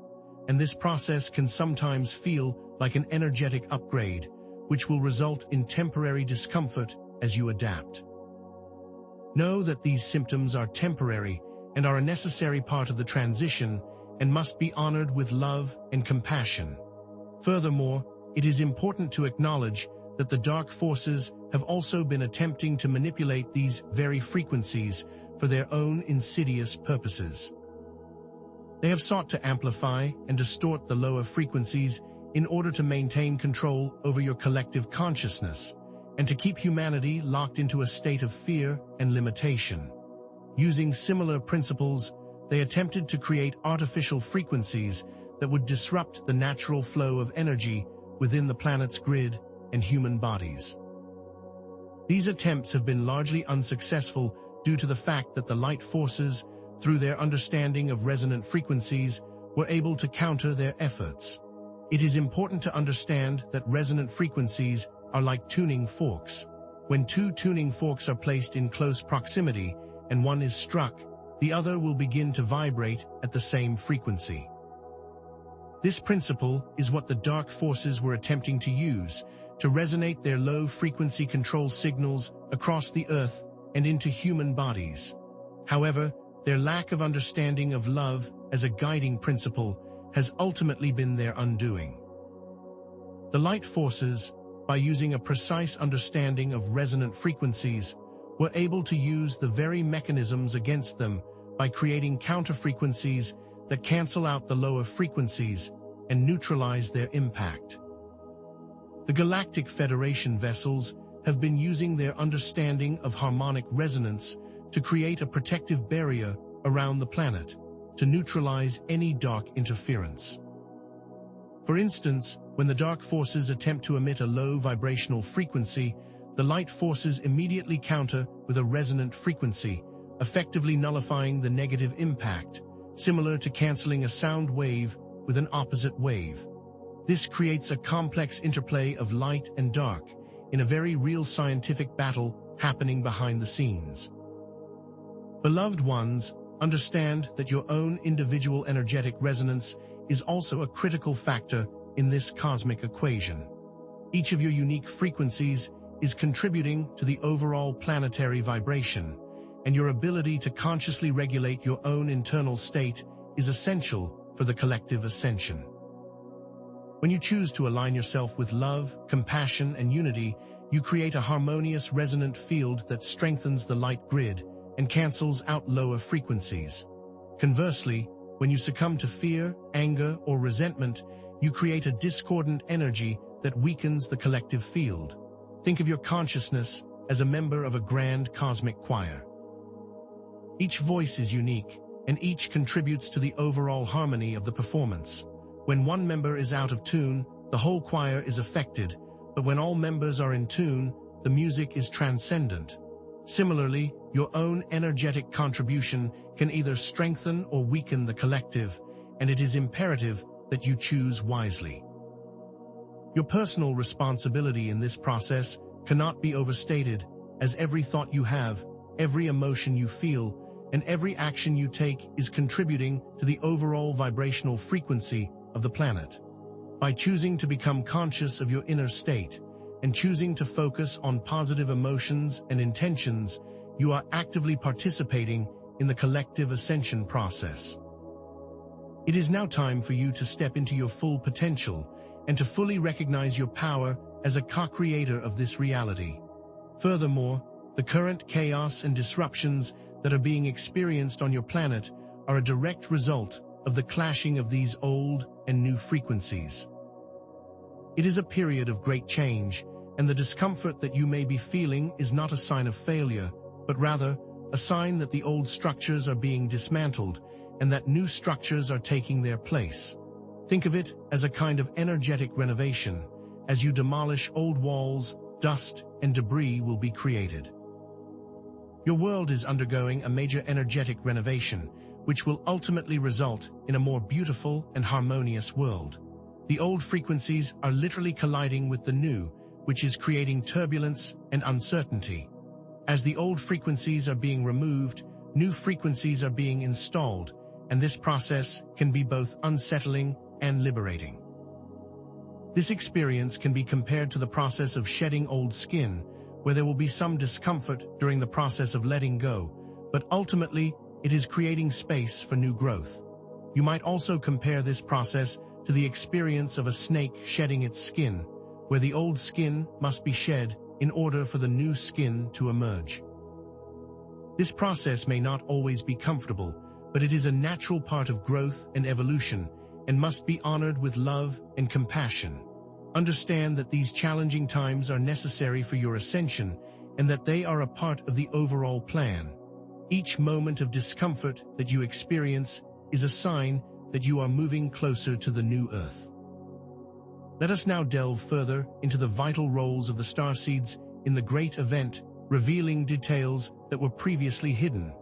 and this process can sometimes feel like an energetic upgrade, which will result in temporary discomfort as you adapt. Know that these symptoms are temporary, and are a necessary part of the transition and must be honored with love and compassion. Furthermore, it is important to acknowledge that the dark forces have also been attempting to manipulate these very frequencies for their own insidious purposes. They have sought to amplify and distort the lower frequencies in order to maintain control over your collective consciousness and to keep humanity locked into a state of fear and limitation. Using similar principles, they attempted to create artificial frequencies that would disrupt the natural flow of energy within the planet's grid and human bodies. These attempts have been largely unsuccessful due to the fact that the light forces, through their understanding of resonant frequencies, were able to counter their efforts. It is important to understand that resonant frequencies are like tuning forks. When two tuning forks are placed in close proximity and one is struck, the other will begin to vibrate at the same frequency. This principle is what the dark forces were attempting to use to resonate their low-frequency control signals across the Earth and into human bodies. However, their lack of understanding of love as a guiding principle has ultimately been their undoing. The light forces, by using a precise understanding of resonant frequencies, were able to use the very mechanisms against them by creating counter-frequencies that cancel out the lower frequencies and neutralize their impact. The Galactic Federation vessels have been using their understanding of harmonic resonance to create a protective barrier around the planet to neutralize any dark interference. For instance, when the dark forces attempt to emit a low vibrational frequency, the light forces immediately counter with a resonant frequency, effectively nullifying the negative impact, similar to canceling a sound wave with an opposite wave. This creates a complex interplay of light and dark in a very real scientific battle happening behind the scenes. Beloved ones, understand that your own individual energetic resonance is also a critical factor in this cosmic equation. Each of your unique frequencies is contributing to the overall planetary vibration, and your ability to consciously regulate your own internal state is essential for the collective ascension. When you choose to align yourself with love, compassion, and unity, you create a harmonious resonant field that strengthens the light grid and cancels out lower frequencies. Conversely, when you succumb to fear, anger, or resentment, you create a discordant energy that weakens the collective field. Think of your consciousness as a member of a grand cosmic choir. Each voice is unique, and each contributes to the overall harmony of the performance. When one member is out of tune, the whole choir is affected, but when all members are in tune, the music is transcendent. Similarly, your own energetic contribution can either strengthen or weaken the collective, and it is imperative that you choose wisely. Your personal responsibility in this process cannot be overstated, as every thought you have, every emotion you feel, and every action you take is contributing to the overall vibrational frequency of the planet. By choosing to become conscious of your inner state and choosing to focus on positive emotions and intentions, you are actively participating in the collective ascension process. It is now time for you to step into your full potential and to fully recognize your power as a co-creator of this reality. Furthermore, the current chaos and disruptions that are being experienced on your planet are a direct result of the clashing of these old and new frequencies. It is a period of great change, and the discomfort that you may be feeling is not a sign of failure, but rather a sign that the old structures are being dismantled and that new structures are taking their place. Think of it as a kind of energetic renovation. As you demolish old walls, dust and debris will be created. Your world is undergoing a major energetic renovation, which will ultimately result in a more beautiful and harmonious world. The old frequencies are literally colliding with the new, which is creating turbulence and uncertainty. As the old frequencies are being removed, new frequencies are being installed, and this process can be both unsettling and liberating. This experience can be compared to the process of shedding old skin, where there will be some discomfort during the process of letting go, but ultimately, it is creating space for new growth. You might also compare this process to the experience of a snake shedding its skin, where the old skin must be shed in order for the new skin to emerge. This process may not always be comfortable, but it is a natural part of growth and evolution and must be honored with love and compassion. Understand that these challenging times are necessary for your ascension and that they are a part of the overall plan. Each moment of discomfort that you experience is a sign that you are moving closer to the new Earth. Let us now delve further into the vital roles of the starseeds in the great event, revealing details that were previously hidden.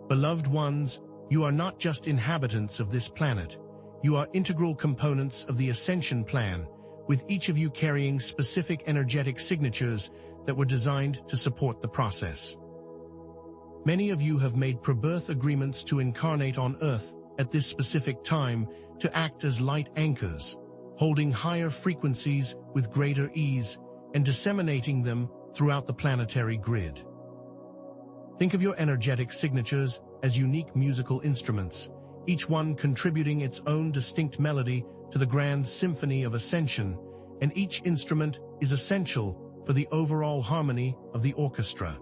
Beloved ones, you are not just inhabitants of this planet. You are integral components of the ascension plan, with each of you carrying specific energetic signatures that were designed to support the process. Many of you have made pre-birth agreements to incarnate on Earth at this specific time to act as light anchors, holding higher frequencies with greater ease and disseminating them throughout the planetary grid. Think of your energetic signatures as unique musical instruments, each one contributing its own distinct melody to the grand symphony of ascension, and each instrument is essential for the overall harmony of the orchestra.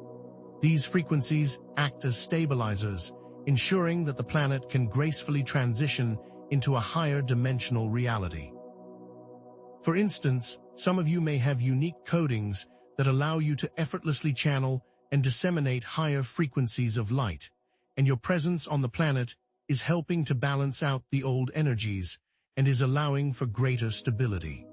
These frequencies act as stabilizers, ensuring that the planet can gracefully transition into a higher dimensional reality. For instance, some of you may have unique codings that allow you to effortlessly channel and disseminate higher frequencies of light, and your presence on the planet is helping to balance out the old energies and is allowing for greater stability.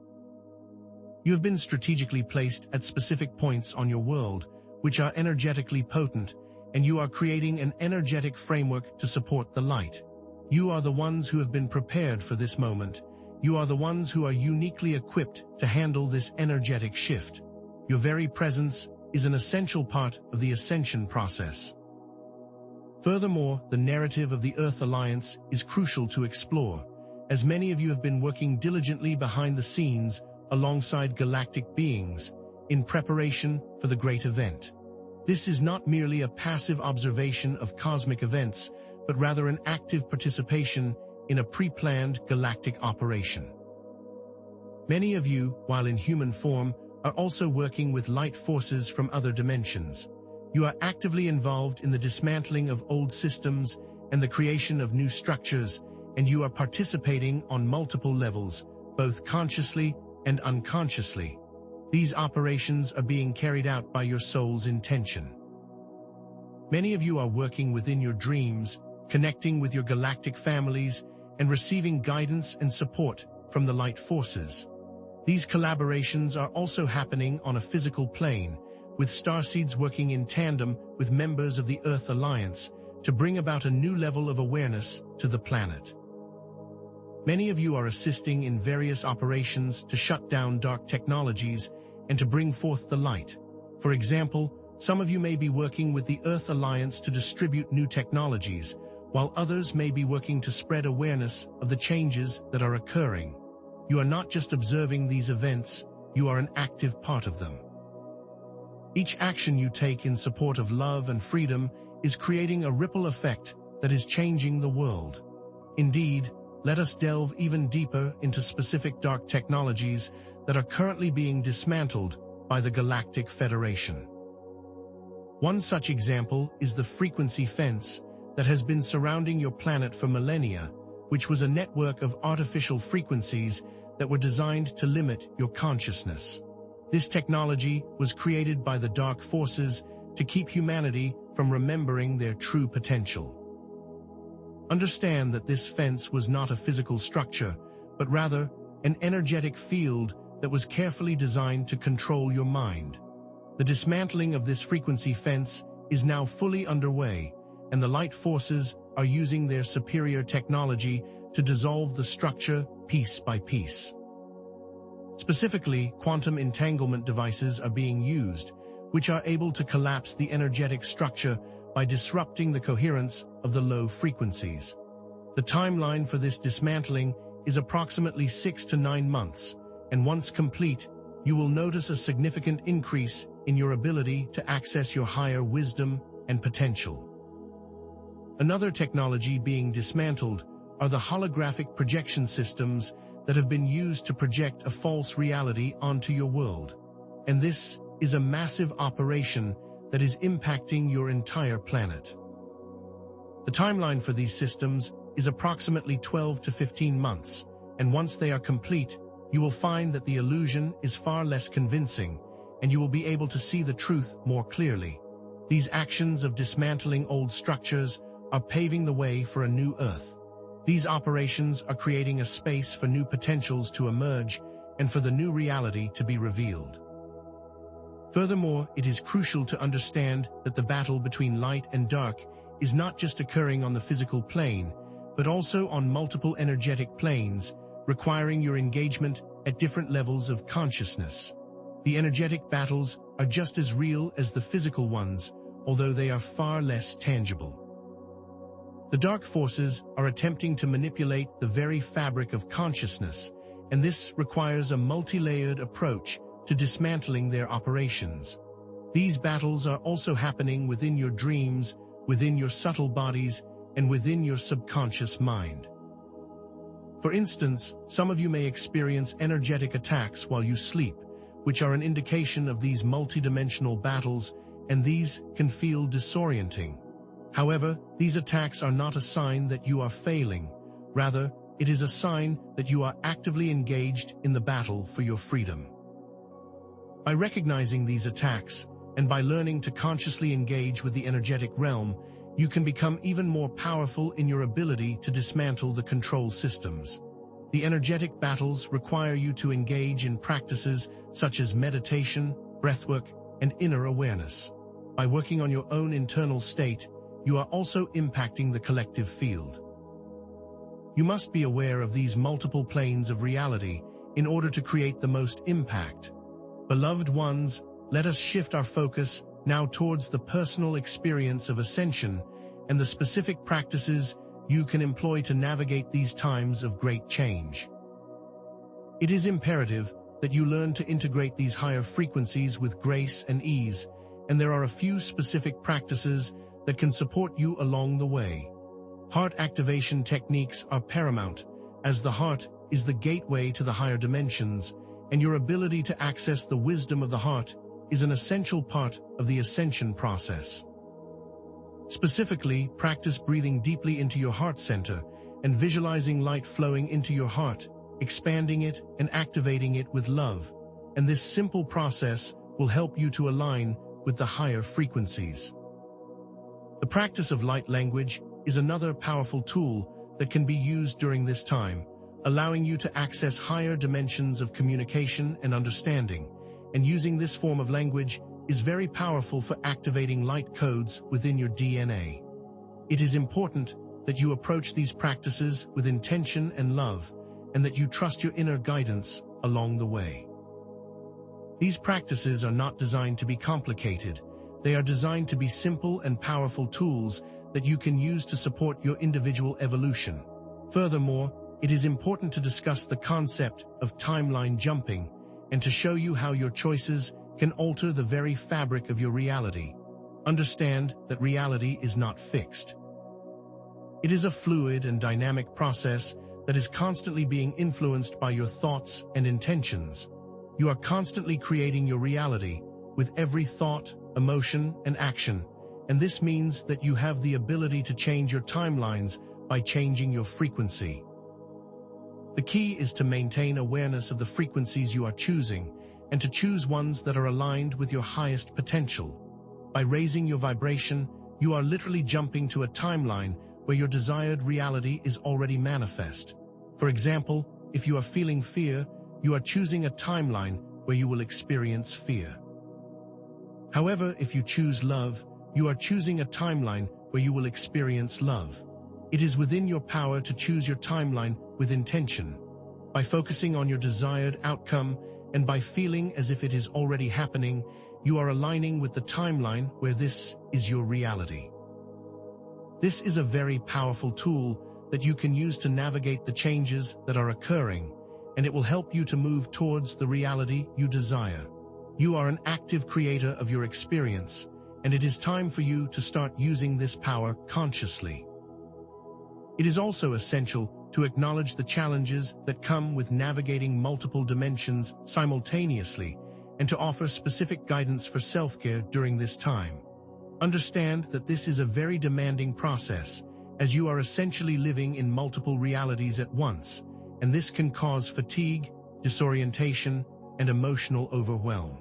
You have been strategically placed at specific points on your world, which are energetically potent, and you are creating an energetic framework to support the light. You are the ones who have been prepared for this moment. You are the ones who are uniquely equipped to handle this energetic shift. Your very presence is an essential part of the ascension process. Furthermore, the narrative of the Earth Alliance is crucial to explore, as many of you have been working diligently behind the scenes alongside galactic beings in preparation for the great event. This is not merely a passive observation of cosmic events, but rather an active participation in a pre-planned galactic operation. Many of you, while in human form, are also working with light forces from other dimensions. You are actively involved in the dismantling of old systems and the creation of new structures, and you are participating on multiple levels, both consciously and unconsciously. These operations are being carried out by your soul's intention. Many of you are working within your dreams, connecting with your galactic families, and receiving guidance and support from the light forces. These collaborations are also happening on a physical plane, with starseeds working in tandem with members of the Earth Alliance to bring about a new level of awareness to the planet. Many of you are assisting in various operations to shut down dark technologies and to bring forth the light. For example, some of you may be working with the Earth Alliance to distribute new technologies, while others may be working to spread awareness of the changes that are occurring. You are not just observing these events, you are an active part of them. Each action you take in support of love and freedom is creating a ripple effect that is changing the world. Indeed, let us delve even deeper into specific dark technologies that are currently being dismantled by the Galactic Federation. One such example is the frequency fence that has been surrounding your planet for millennia, which was a network of artificial frequencies that were designed to limit your consciousness. This technology was created by the dark forces to keep humanity from remembering their true potential. Understand that this fence was not a physical structure, but rather an energetic field that was carefully designed to control your mind. The dismantling of this frequency fence is now fully underway, and the light forces are using their superior technology to dissolve the structure piece by piece. Specifically, quantum entanglement devices are being used, which are able to collapse the energetic structure by disrupting the coherence of the low frequencies. The timeline for this dismantling is approximately 6 to 9 months, and once complete, you will notice a significant increase in your ability to access your higher wisdom and potential. Another technology being dismantled are the holographic projection systems that have been used to project a false reality onto your world. And this is a massive operation that is impacting your entire planet. The timeline for these systems is approximately 12 to 15 months, and once they are complete, you will find that the illusion is far less convincing, and you will be able to see the truth more clearly. These actions of dismantling old structures are paving the way for a new Earth. These operations are creating a space for new potentials to emerge and for the new reality to be revealed. Furthermore, it is crucial to understand that the battle between light and dark is not just occurring on the physical plane, but also on multiple energetic planes, requiring your engagement at different levels of consciousness. The energetic battles are just as real as the physical ones, although they are far less tangible. The dark forces are attempting to manipulate the very fabric of consciousness, and this requires a multi-layered approach to dismantling their operations. These battles are also happening within your dreams, within your subtle bodies, and within your subconscious mind. For instance, some of you may experience energetic attacks while you sleep, which are an indication of these multidimensional battles, and these can feel disorienting. However, these attacks are not a sign that you are failing. Rather, it is a sign that you are actively engaged in the battle for your freedom. By recognizing these attacks, and by learning to consciously engage with the energetic realm, you can become even more powerful in your ability to dismantle the control systems. The energetic battles require you to engage in practices such as meditation, breathwork, and inner awareness. By working on your own internal state, you are also impacting the collective field. You must be aware of these multiple planes of reality in order to create the most impact. Beloved ones, let us shift our focus now towards the personal experience of ascension and the specific practices you can employ to navigate these times of great change. It is imperative that you learn to integrate these higher frequencies with grace and ease, and there are a few specific practices that can support you along the way. Heart activation techniques are paramount, as the heart is the gateway to the higher dimensions, and your ability to access the wisdom of the heart is an essential part of the ascension process. Specifically, practice breathing deeply into your heart center and visualizing light flowing into your heart, expanding it and activating it with love, and this simple process will help you to align with the higher frequencies. The practice of light language is another powerful tool that can be used during this time, allowing you to access higher dimensions of communication and understanding, and using this form of language is very powerful for activating light codes within your DNA. It is important that you approach these practices with intention and love, and that you trust your inner guidance along the way. These practices are not designed to be complicated. They are designed to be simple and powerful tools that you can use to support your individual evolution. Furthermore, it is important to discuss the concept of timeline jumping and to show you how your choices can alter the very fabric of your reality. Understand that reality is not fixed. It is a fluid and dynamic process that is constantly being influenced by your thoughts and intentions. You are constantly creating your reality with every thought, emotion, and action, and this means that you have the ability to change your timelines by changing your frequency. The key is to maintain awareness of the frequencies you are choosing and to choose ones that are aligned with your highest potential. By raising your vibration, you are literally jumping to a timeline where your desired reality is already manifest. For example, if you are feeling fear, you are choosing a timeline where you will experience fear. However, if you choose love, you are choosing a timeline where you will experience love. It is within your power to choose your timeline with intention. By focusing on your desired outcome and by feeling as if it is already happening, you are aligning with the timeline where this is your reality. This is a very powerful tool that you can use to navigate the changes that are occurring, and it will help you to move towards the reality you desire. You are an active creator of your experience, and it is time for you to start using this power consciously. It is also essential to acknowledge the challenges that come with navigating multiple dimensions simultaneously and to offer specific guidance for self-care during this time. Understand that this is a very demanding process, as you are essentially living in multiple realities at once, and this can cause fatigue, disorientation, and emotional overwhelm.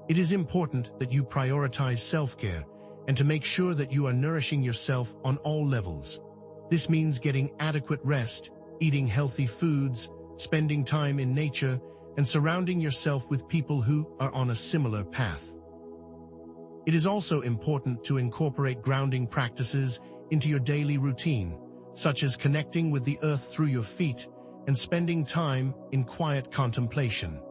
It is important that you prioritize self-care and to make sure that you are nourishing yourself on all levels. This means getting adequate rest, eating healthy foods, spending time in nature, and surrounding yourself with people who are on a similar path. It is also important to incorporate grounding practices into your daily routine, such as connecting with the earth through your feet and spending time in quiet contemplation.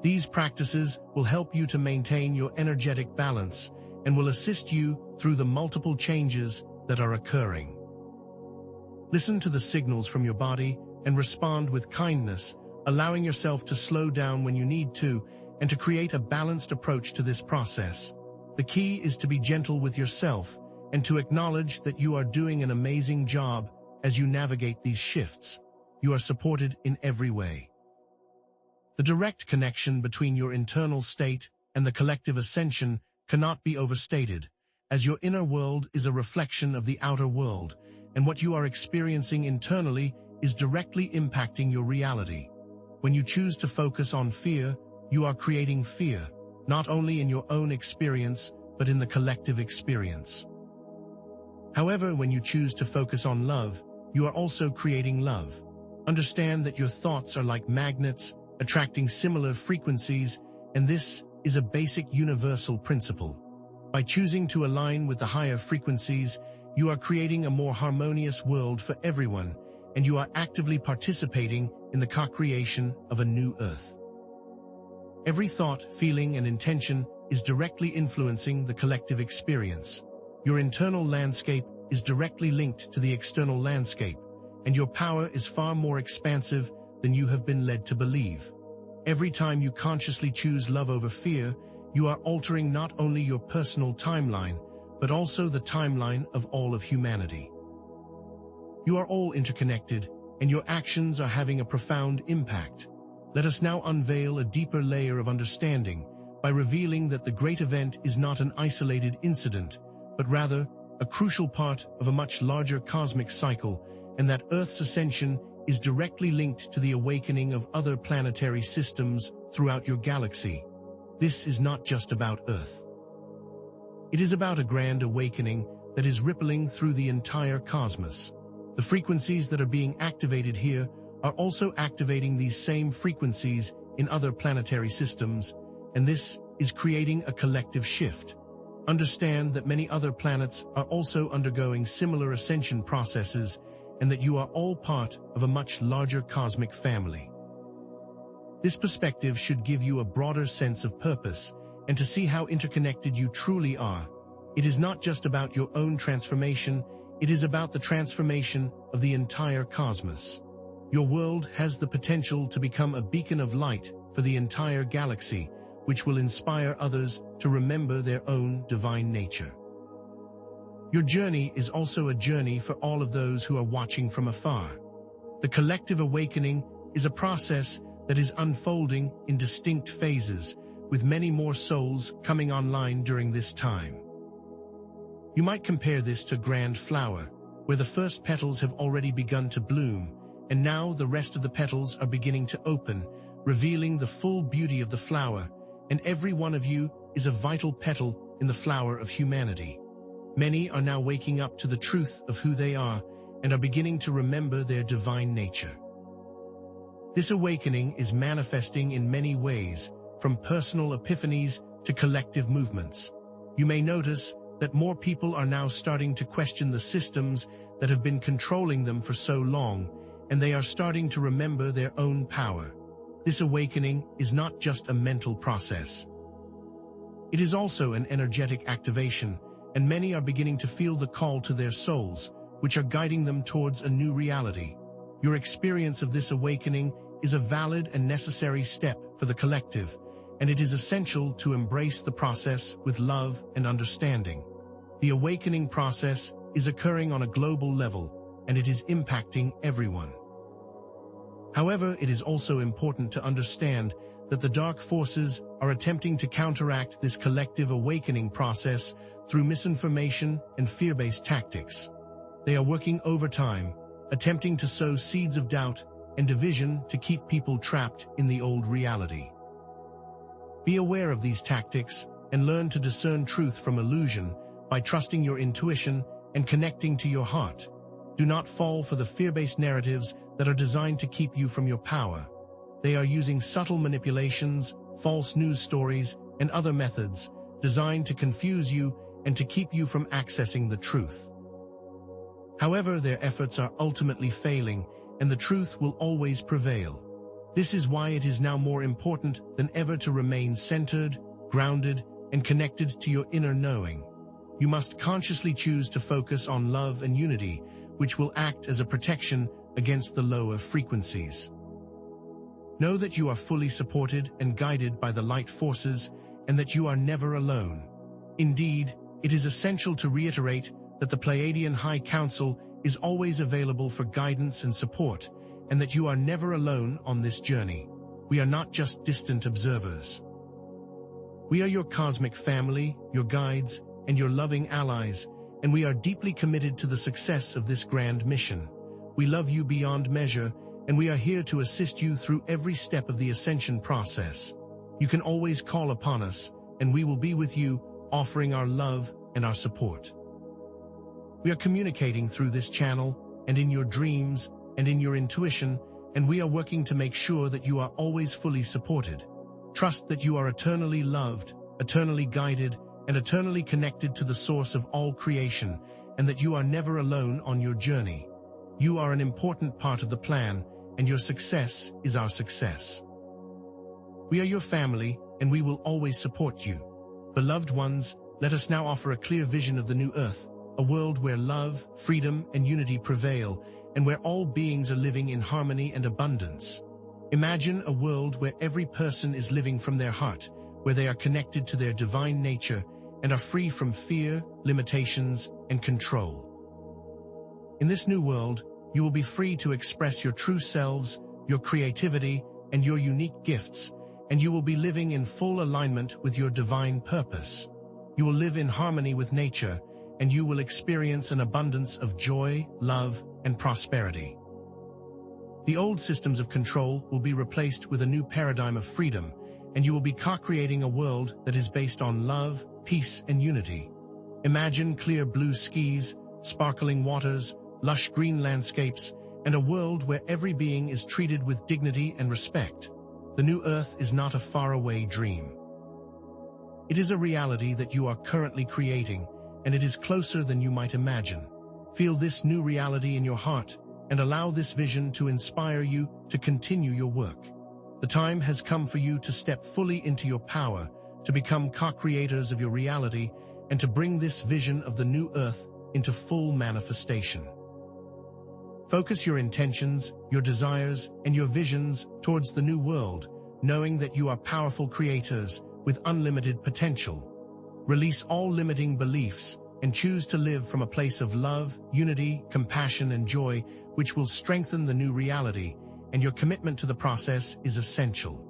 These practices will help you to maintain your energetic balance and will assist you through the multiple changes that are occurring. Listen to the signals from your body and respond with kindness, allowing yourself to slow down when you need to and to create a balanced approach to this process. The key is to be gentle with yourself and to acknowledge that you are doing an amazing job as you navigate these shifts. You are supported in every way. The direct connection between your internal state and the collective ascension cannot be overstated, as your inner world is a reflection of the outer world, and what you are experiencing internally is directly impacting your reality. When you choose to focus on fear, you are creating fear, not only in your own experience, but in the collective experience. However, when you choose to focus on love, you are also creating love. Understand that your thoughts are like magnets, attracting similar frequencies, and this is a basic universal principle. By choosing to align with the higher frequencies, you are creating a more harmonious world for everyone, and you are actively participating in the co-creation of a new earth. Every thought, feeling, and intention is directly influencing the collective experience. Your internal landscape is directly linked to the external landscape, and your power is far more expansive than you have been led to believe. Every time you consciously choose love over fear, you are altering not only your personal timeline, but also the timeline of all of humanity. You are all interconnected, and your actions are having a profound impact. Let us now unveil a deeper layer of understanding by revealing that the great event is not an isolated incident, but rather a crucial part of a much larger cosmic cycle, and that Earth's ascension is directly linked to the awakening of other planetary systems throughout your galaxy. This is not just about Earth. It is about a grand awakening that is rippling through the entire cosmos. The frequencies that are being activated here are also activating these same frequencies in other planetary systems, and this is creating a collective shift. Understand that many other planets are also undergoing similar ascension processes, and that you are all part of a much larger cosmic family. This perspective should give you a broader sense of purpose and to see how interconnected you truly are. It is not just about your own transformation, it is about the transformation of the entire cosmos. Your world has the potential to become a beacon of light for the entire galaxy, which will inspire others to remember their own divine nature. Your journey is also a journey for all of those who are watching from afar. The collective awakening is a process that is unfolding in distinct phases, with many more souls coming online during this time. You might compare this to a grand flower, where the first petals have already begun to bloom, and now the rest of the petals are beginning to open, revealing the full beauty of the flower, and every one of you is a vital petal in the flower of humanity. Many are now waking up to the truth of who they are and are beginning to remember their divine nature. This awakening is manifesting in many ways, from personal epiphanies to collective movements. You may notice that more people are now starting to question the systems that have been controlling them for so long, and they are starting to remember their own power. This awakening is not just a mental process. It is also an energetic activation, and many are beginning to feel the call to their souls, which are guiding them towards a new reality. Your experience of this awakening is a valid and necessary step for the collective, and it is essential to embrace the process with love and understanding. The awakening process is occurring on a global level, and it is impacting everyone. However, it is also important to understand that the dark forces are attempting to counteract this collective awakening process through misinformation and fear-based tactics. They are working overtime, attempting to sow seeds of doubt and division to keep people trapped in the old reality. Be aware of these tactics and learn to discern truth from illusion by trusting your intuition and connecting to your heart. Do not fall for the fear-based narratives that are designed to keep you from your power. They are using subtle manipulations, false news stories, and other methods designed to confuse you and to keep you from accessing the truth. However, their efforts are ultimately failing, and the truth will always prevail. This is why it is now more important than ever to remain centered, grounded, and connected to your inner knowing. You must consciously choose to focus on love and unity, which will act as a protection against the lower frequencies. Know that you are fully supported and guided by the light forces, and that you are never alone. Indeed, it is essential to reiterate that the Pleiadian High Council is always available for guidance and support, and that you are never alone on this journey. We are not just distant observers. We are your cosmic family, your guides, and your loving allies, and we are deeply committed to the success of this grand mission. We love you beyond measure, and we are here to assist you through every step of the ascension process. You can always call upon us, and we will be with you, offering our love and our support. We are communicating through this channel, and in your dreams, and in your intuition, and we are working to make sure that you are always fully supported. Trust that you are eternally loved, eternally guided, and eternally connected to the source of all creation, and that you are never alone on your journey. You are an important part of the plan, and your success is our success. We are your family, and we will always support you. Beloved ones, let us now offer a clear vision of the new Earth, a world where love, freedom, and unity prevail, and where all beings are living in harmony and abundance. Imagine a world where every person is living from their heart, where they are connected to their divine nature and are free from fear, limitations, and control. In this new world, you will be free to express your true selves, your creativity, and your unique gifts, and you will be living in full alignment with your divine purpose. You will live in harmony with nature, and you will experience an abundance of joy, love, and prosperity. The old systems of control will be replaced with a new paradigm of freedom, and you will be co-creating a world that is based on love, peace, and unity. Imagine clear blue skies, sparkling waters, lush green landscapes, and a world where every being is treated with dignity and respect. The new Earth is not a faraway dream. It is a reality that you are currently creating, and it is closer than you might imagine. Feel this new reality in your heart, and allow this vision to inspire you to continue your work. The time has come for you to step fully into your power, to become co-creators of your reality, and to bring this vision of the new Earth into full manifestation. Focus your intentions, your desires, and your visions towards the new world, knowing that you are powerful creators with unlimited potential. Release all limiting beliefs and choose to live from a place of love, unity, compassion, and joy, which will strengthen the new reality, and your commitment to the process is essential.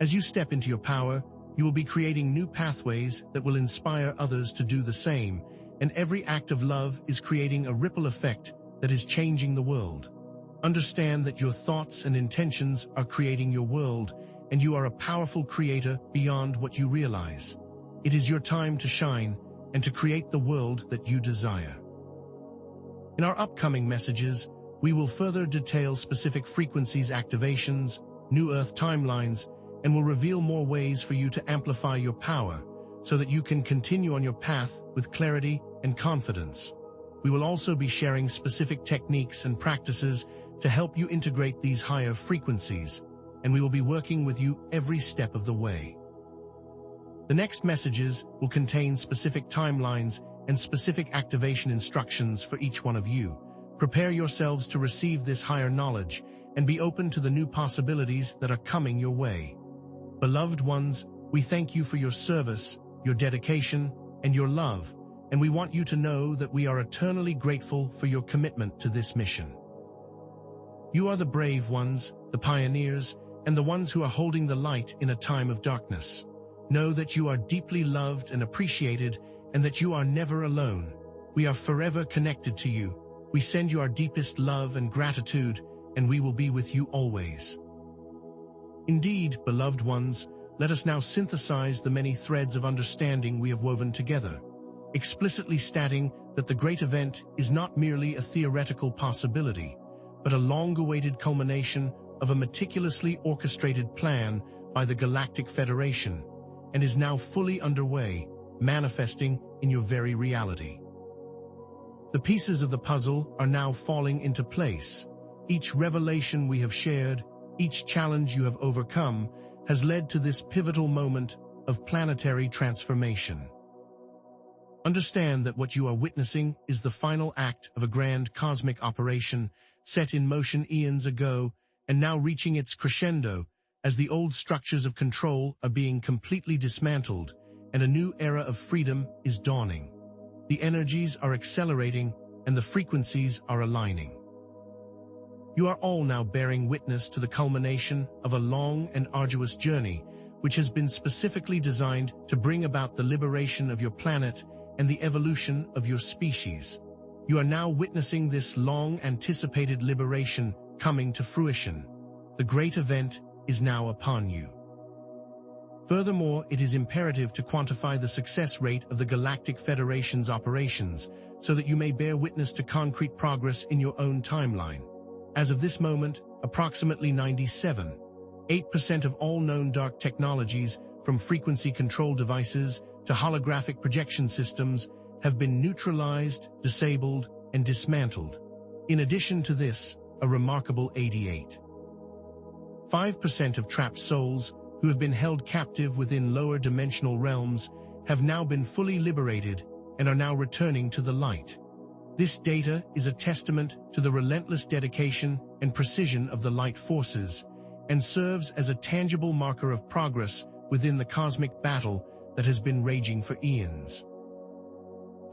As you step into your power, you will be creating new pathways that will inspire others to do the same, and every act of love is creating a ripple effect that is changing the world. Understand that your thoughts and intentions are creating your world, and you are a powerful creator beyond what you realize. It is your time to shine and to create the world that you desire. In our upcoming messages, we will further detail specific frequencies activations, new Earth timelines, and will reveal more ways for you to amplify your power so that you can continue on your path with clarity and confidence. We will also be sharing specific techniques and practices to help you integrate these higher frequencies, and we will be working with you every step of the way. The next messages will contain specific timelines and specific activation instructions for each one of you. Prepare yourselves to receive this higher knowledge and be open to the new possibilities that are coming your way. Beloved ones, we thank you for your service, your dedication, and your love, and we want you to know that we are eternally grateful for your commitment to this mission. You are the brave ones, the pioneers, and the ones who are holding the light in a time of darkness. Know that you are deeply loved and appreciated, and that you are never alone. We are forever connected to you. We send you our deepest love and gratitude, and we will be with you always. Indeed, beloved ones, let us now synthesize the many threads of understanding we have woven together, explicitly stating that the great event is not merely a theoretical possibility, but a long-awaited culmination of a meticulously orchestrated plan by the Galactic Federation, and is now fully underway, manifesting in your very reality. The pieces of the puzzle are now falling into place. Each revelation we have shared, each challenge you have overcome, has led to this pivotal moment of planetary transformation. Understand that what you are witnessing is the final act of a grand cosmic operation set in motion eons ago and now reaching its crescendo as the old structures of control are being completely dismantled and a new era of freedom is dawning. The energies are accelerating and the frequencies are aligning. You are all now bearing witness to the culmination of a long and arduous journey which has been specifically designed to bring about the liberation of your planet and the evolution of your species. You are now witnessing this long-anticipated liberation coming to fruition. The great event is now upon you. Furthermore, it is imperative to quantify the success rate of the Galactic Federation's operations so that you may bear witness to concrete progress in your own timeline. As of this moment, approximately 97.8% of all known dark technologies, from frequency control devices to holographic projection systems, have been neutralized, disabled, and dismantled. In addition to this, a remarkable 88.5% of trapped souls who have been held captive within lower dimensional realms have now been fully liberated and are now returning to the light. This data is a testament to the relentless dedication and precision of the light forces and serves as a tangible marker of progress within the cosmic battle that has been raging for eons.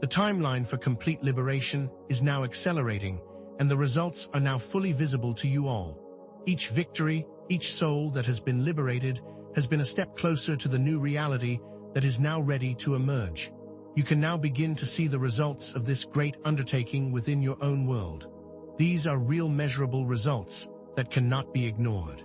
The timeline for complete liberation is now accelerating, and the results are now fully visible to you all. Each victory, each soul that has been liberated, has been a step closer to the new reality that is now ready to emerge. You can now begin to see the results of this great undertaking within your own world. These are real measurable results that cannot be ignored.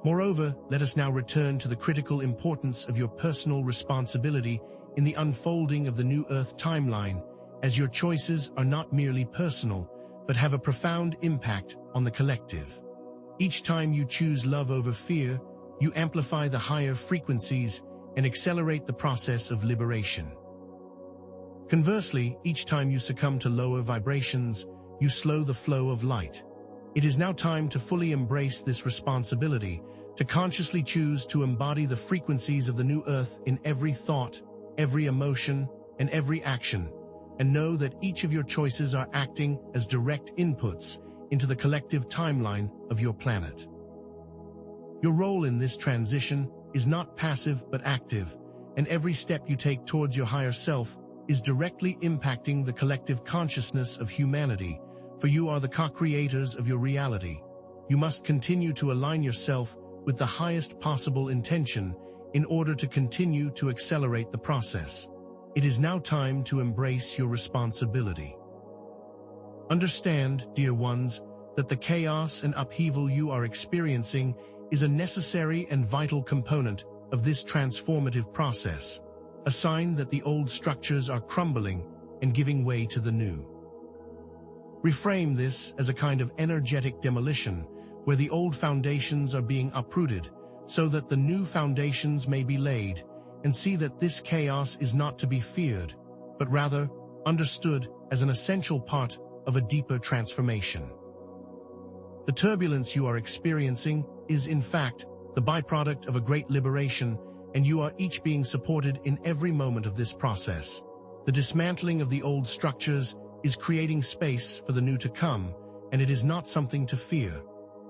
Moreover, let us now return to the critical importance of your personal responsibility in the unfolding of the New Earth timeline, as your choices are not merely personal, but have a profound impact on the collective. Each time you choose love over fear, you amplify the higher frequencies and accelerate the process of liberation. Conversely, each time you succumb to lower vibrations, you slow the flow of light. It is now time to fully embrace this responsibility, to consciously choose to embody the frequencies of the New Earth in every thought, every emotion, and every action, and know that each of your choices are acting as direct inputs into the collective timeline of your planet. Your role in this transition is not passive but active, and every step you take towards your higher self is directly impacting the collective consciousness of humanity, for you are the co-creators of your reality. You must continue to align yourself with the highest possible intention in order to continue to accelerate the process. It is now time to embrace your responsibility. Understand, dear ones, that the chaos and upheaval you are experiencing is a necessary and vital component of this transformative process, a sign that the old structures are crumbling and giving way to the new. Reframe this as a kind of energetic demolition, where the old foundations are being uprooted, so that the new foundations may be laid, and see that this chaos is not to be feared, but rather understood as an essential part of a deeper transformation. The turbulence you are experiencing is, in fact, the byproduct of a great liberation, and you are each being supported in every moment of this process. The dismantling of the old structures is creating space for the new to come, and it is not something to fear.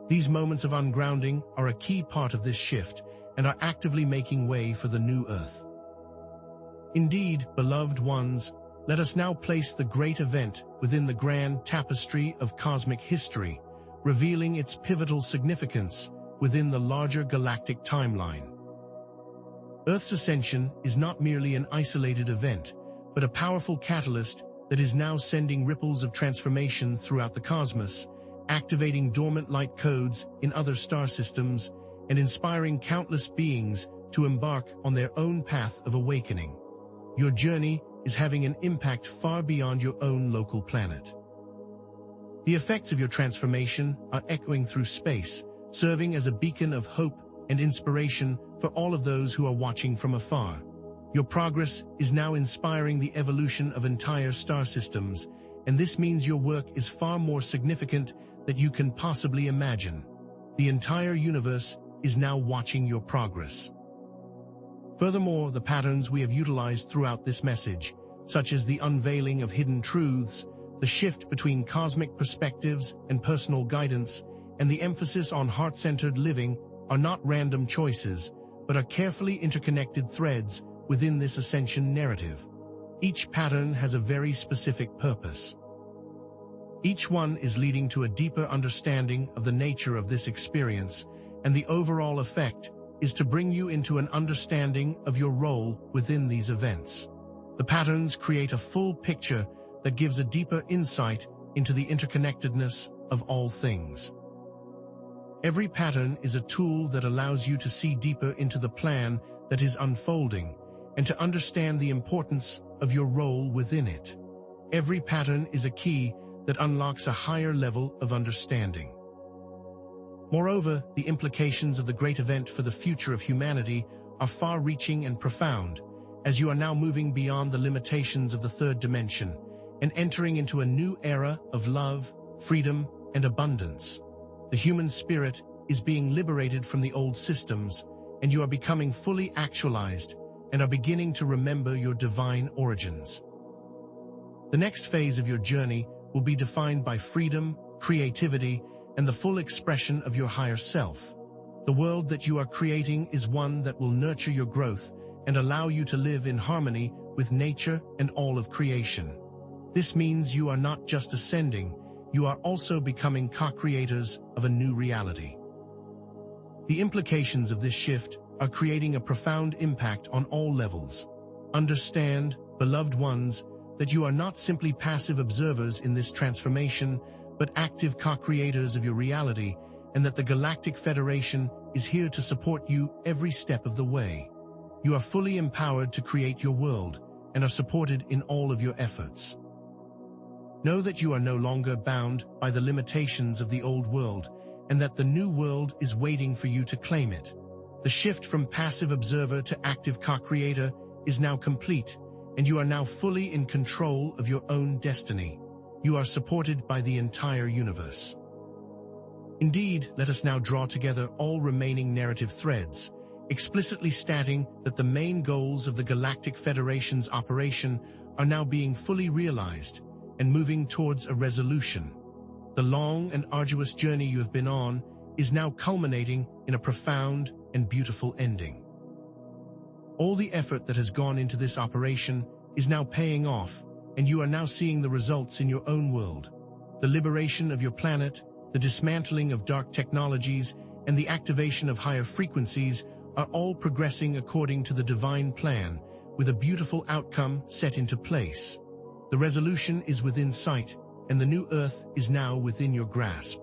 These moments of ungrounding are a key part of this shift and are actively making way for the new Earth. Indeed, beloved ones, let us now place the great event within the grand tapestry of cosmic history, revealing its pivotal significance within the larger galactic timeline. Earth's ascension is not merely an isolated event, but a powerful catalyst that is now sending ripples of transformation throughout the cosmos, activating dormant light codes in other star systems and inspiring countless beings to embark on their own path of awakening. Your journey is having an impact far beyond your own local planet. The effects of your transformation are echoing through space, serving as a beacon of hope and inspiration for all of those who are watching from afar. Your progress is now inspiring the evolution of entire star systems, and this means your work is far more significant than you can possibly imagine. The entire universe is now watching your progress. Furthermore, the patterns we have utilized throughout this message, such as the unveiling of hidden truths, the shift between cosmic perspectives and personal guidance, and the emphasis on heart-centered living, are not random choices, but are carefully interconnected threads within this ascension narrative. Each pattern has a very specific purpose. Each one is leading to a deeper understanding of the nature of this experience, and the overall effect is to bring you into an understanding of your role within these events. The patterns create a full picture that gives a deeper insight into the interconnectedness of all things. Every pattern is a tool that allows you to see deeper into the plan that is unfolding and to understand the importance of your role within it. Every pattern is a key that unlocks a higher level of understanding. Moreover, the implications of the great event for the future of humanity are far-reaching and profound, as you are now moving beyond the limitations of the third dimension and entering into a new era of love, freedom, and abundance. The human spirit is being liberated from the old systems, and you are becoming fully actualized and are beginning to remember your divine origins. The next phase of your journey will be defined by freedom, creativity, and the full expression of your higher self. The world that you are creating is one that will nurture your growth and allow you to live in harmony with nature and all of creation. This means you are not just ascending, you are also becoming co-creators of a new reality. The implications of this shift are creating a profound impact on all levels. Understand, beloved ones, that you are not simply passive observers in this transformation, but active co-creators of your reality, and that the Galactic Federation is here to support you every step of the way. You are fully empowered to create your world and are supported in all of your efforts. Know that you are no longer bound by the limitations of the old world, and that the new world is waiting for you to claim it. The shift from passive observer to active co-creator is now complete, and you are now fully in control of your own destiny. You are supported by the entire universe. Indeed, let us now draw together all remaining narrative threads, explicitly stating that the main goals of the Galactic Federation's operation are now being fully realized and moving towards a resolution. The long and arduous journey you have been on is now culminating in a profound and beautiful ending. All the effort that has gone into this operation is now paying off, and you are now seeing the results in your own world. The liberation of your planet, the dismantling of dark technologies, and the activation of higher frequencies are all progressing according to the divine plan, with a beautiful outcome set into place. The resolution is within sight, and the new Earth is now within your grasp.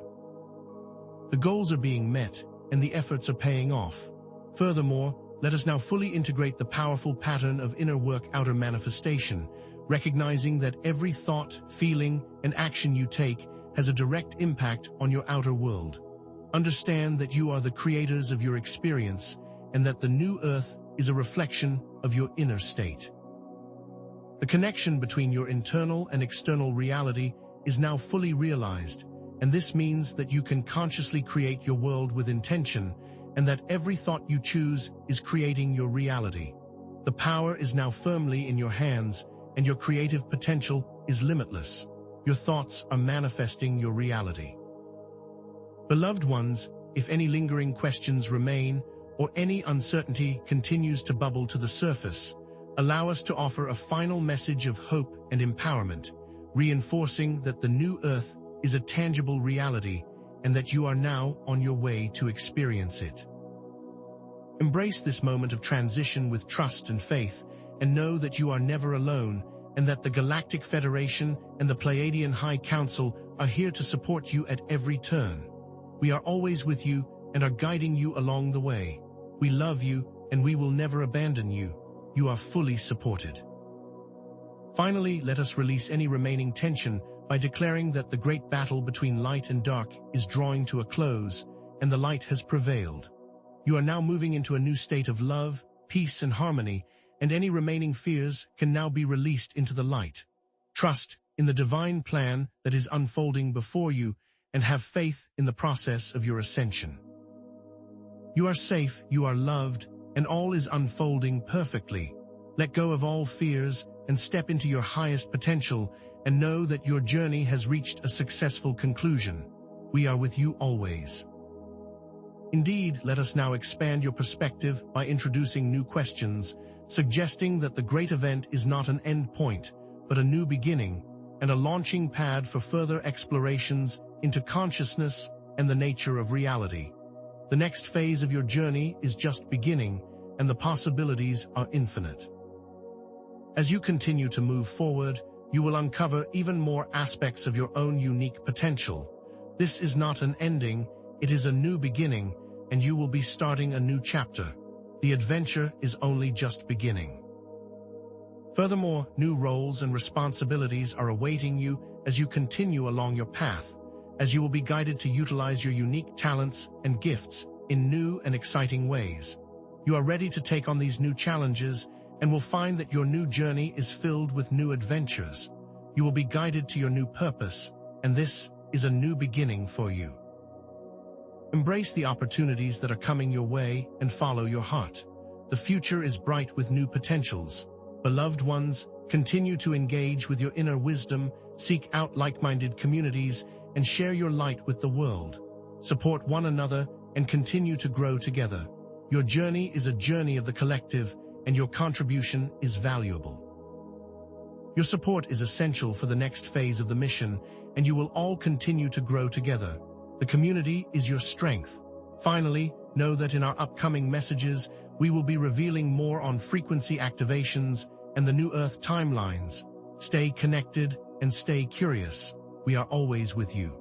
The goals are being met, and the efforts are paying off. Furthermore, let us now fully integrate the powerful pattern of inner work outer manifestation, recognizing that every thought, feeling, and action you take has a direct impact on your outer world. Understand that you are the creators of your experience, and that the new Earth is a reflection of your inner state. The connection between your internal and external reality is now fully realized, and this means that you can consciously create your world with intention, and that every thought you choose is creating your reality. The power is now firmly in your hands, and your creative potential is limitless. Your thoughts are manifesting your reality. Beloved ones, if any lingering questions remain, or any uncertainty continues to bubble to the surface, allow us to offer a final message of hope and empowerment, reinforcing that the new Earth is a tangible reality and that you are now on your way to experience it. Embrace this moment of transition with trust and faith, and know that you are never alone, and that the Galactic Federation and the Pleiadian High Council are here to support you at every turn. We are always with you and are guiding you along the way. We love you, and we will never abandon you. You are fully supported. Finally, let us release any remaining tension by declaring that the great battle between light and dark is drawing to a close, and the light has prevailed. You are now moving into a new state of love, peace, and harmony, and any remaining fears can now be released into the light. Trust in the divine plan that is unfolding before you, and have faith in the process of your ascension. You are safe, you are loved, and all is unfolding perfectly. Let go of all fears and step into your highest potential, and know that your journey has reached a successful conclusion. We are with you always. Indeed, let us now expand your perspective by introducing new questions, suggesting that the great event is not an end point, but a new beginning, and a launching pad for further explorations into consciousness and the nature of reality. The next phase of your journey is just beginning, and the possibilities are infinite. As you continue to move forward, you will uncover even more aspects of your own unique potential. This is not an ending, it is a new beginning, and you will be starting a new chapter. The adventure is only just beginning. Furthermore, new roles and responsibilities are awaiting you as you continue along your path, as you will be guided to utilize your unique talents and gifts in new and exciting ways. You are ready to take on these new challenges and will find that your new journey is filled with new adventures. You will be guided to your new purpose, and this is a new beginning for you. Embrace the opportunities that are coming your way and follow your heart. The future is bright with new potentials. Beloved ones, continue to engage with your inner wisdom, seek out like-minded communities, and share your light with the world. Support one another and continue to grow together. Your journey is a journey of the collective, and your contribution is valuable. Your support is essential for the next phase of the mission, and you will all continue to grow together. The community is your strength. Finally, know that in our upcoming messages, we will be revealing more on frequency activations and the New Earth timelines. Stay connected and stay curious. We are always with you.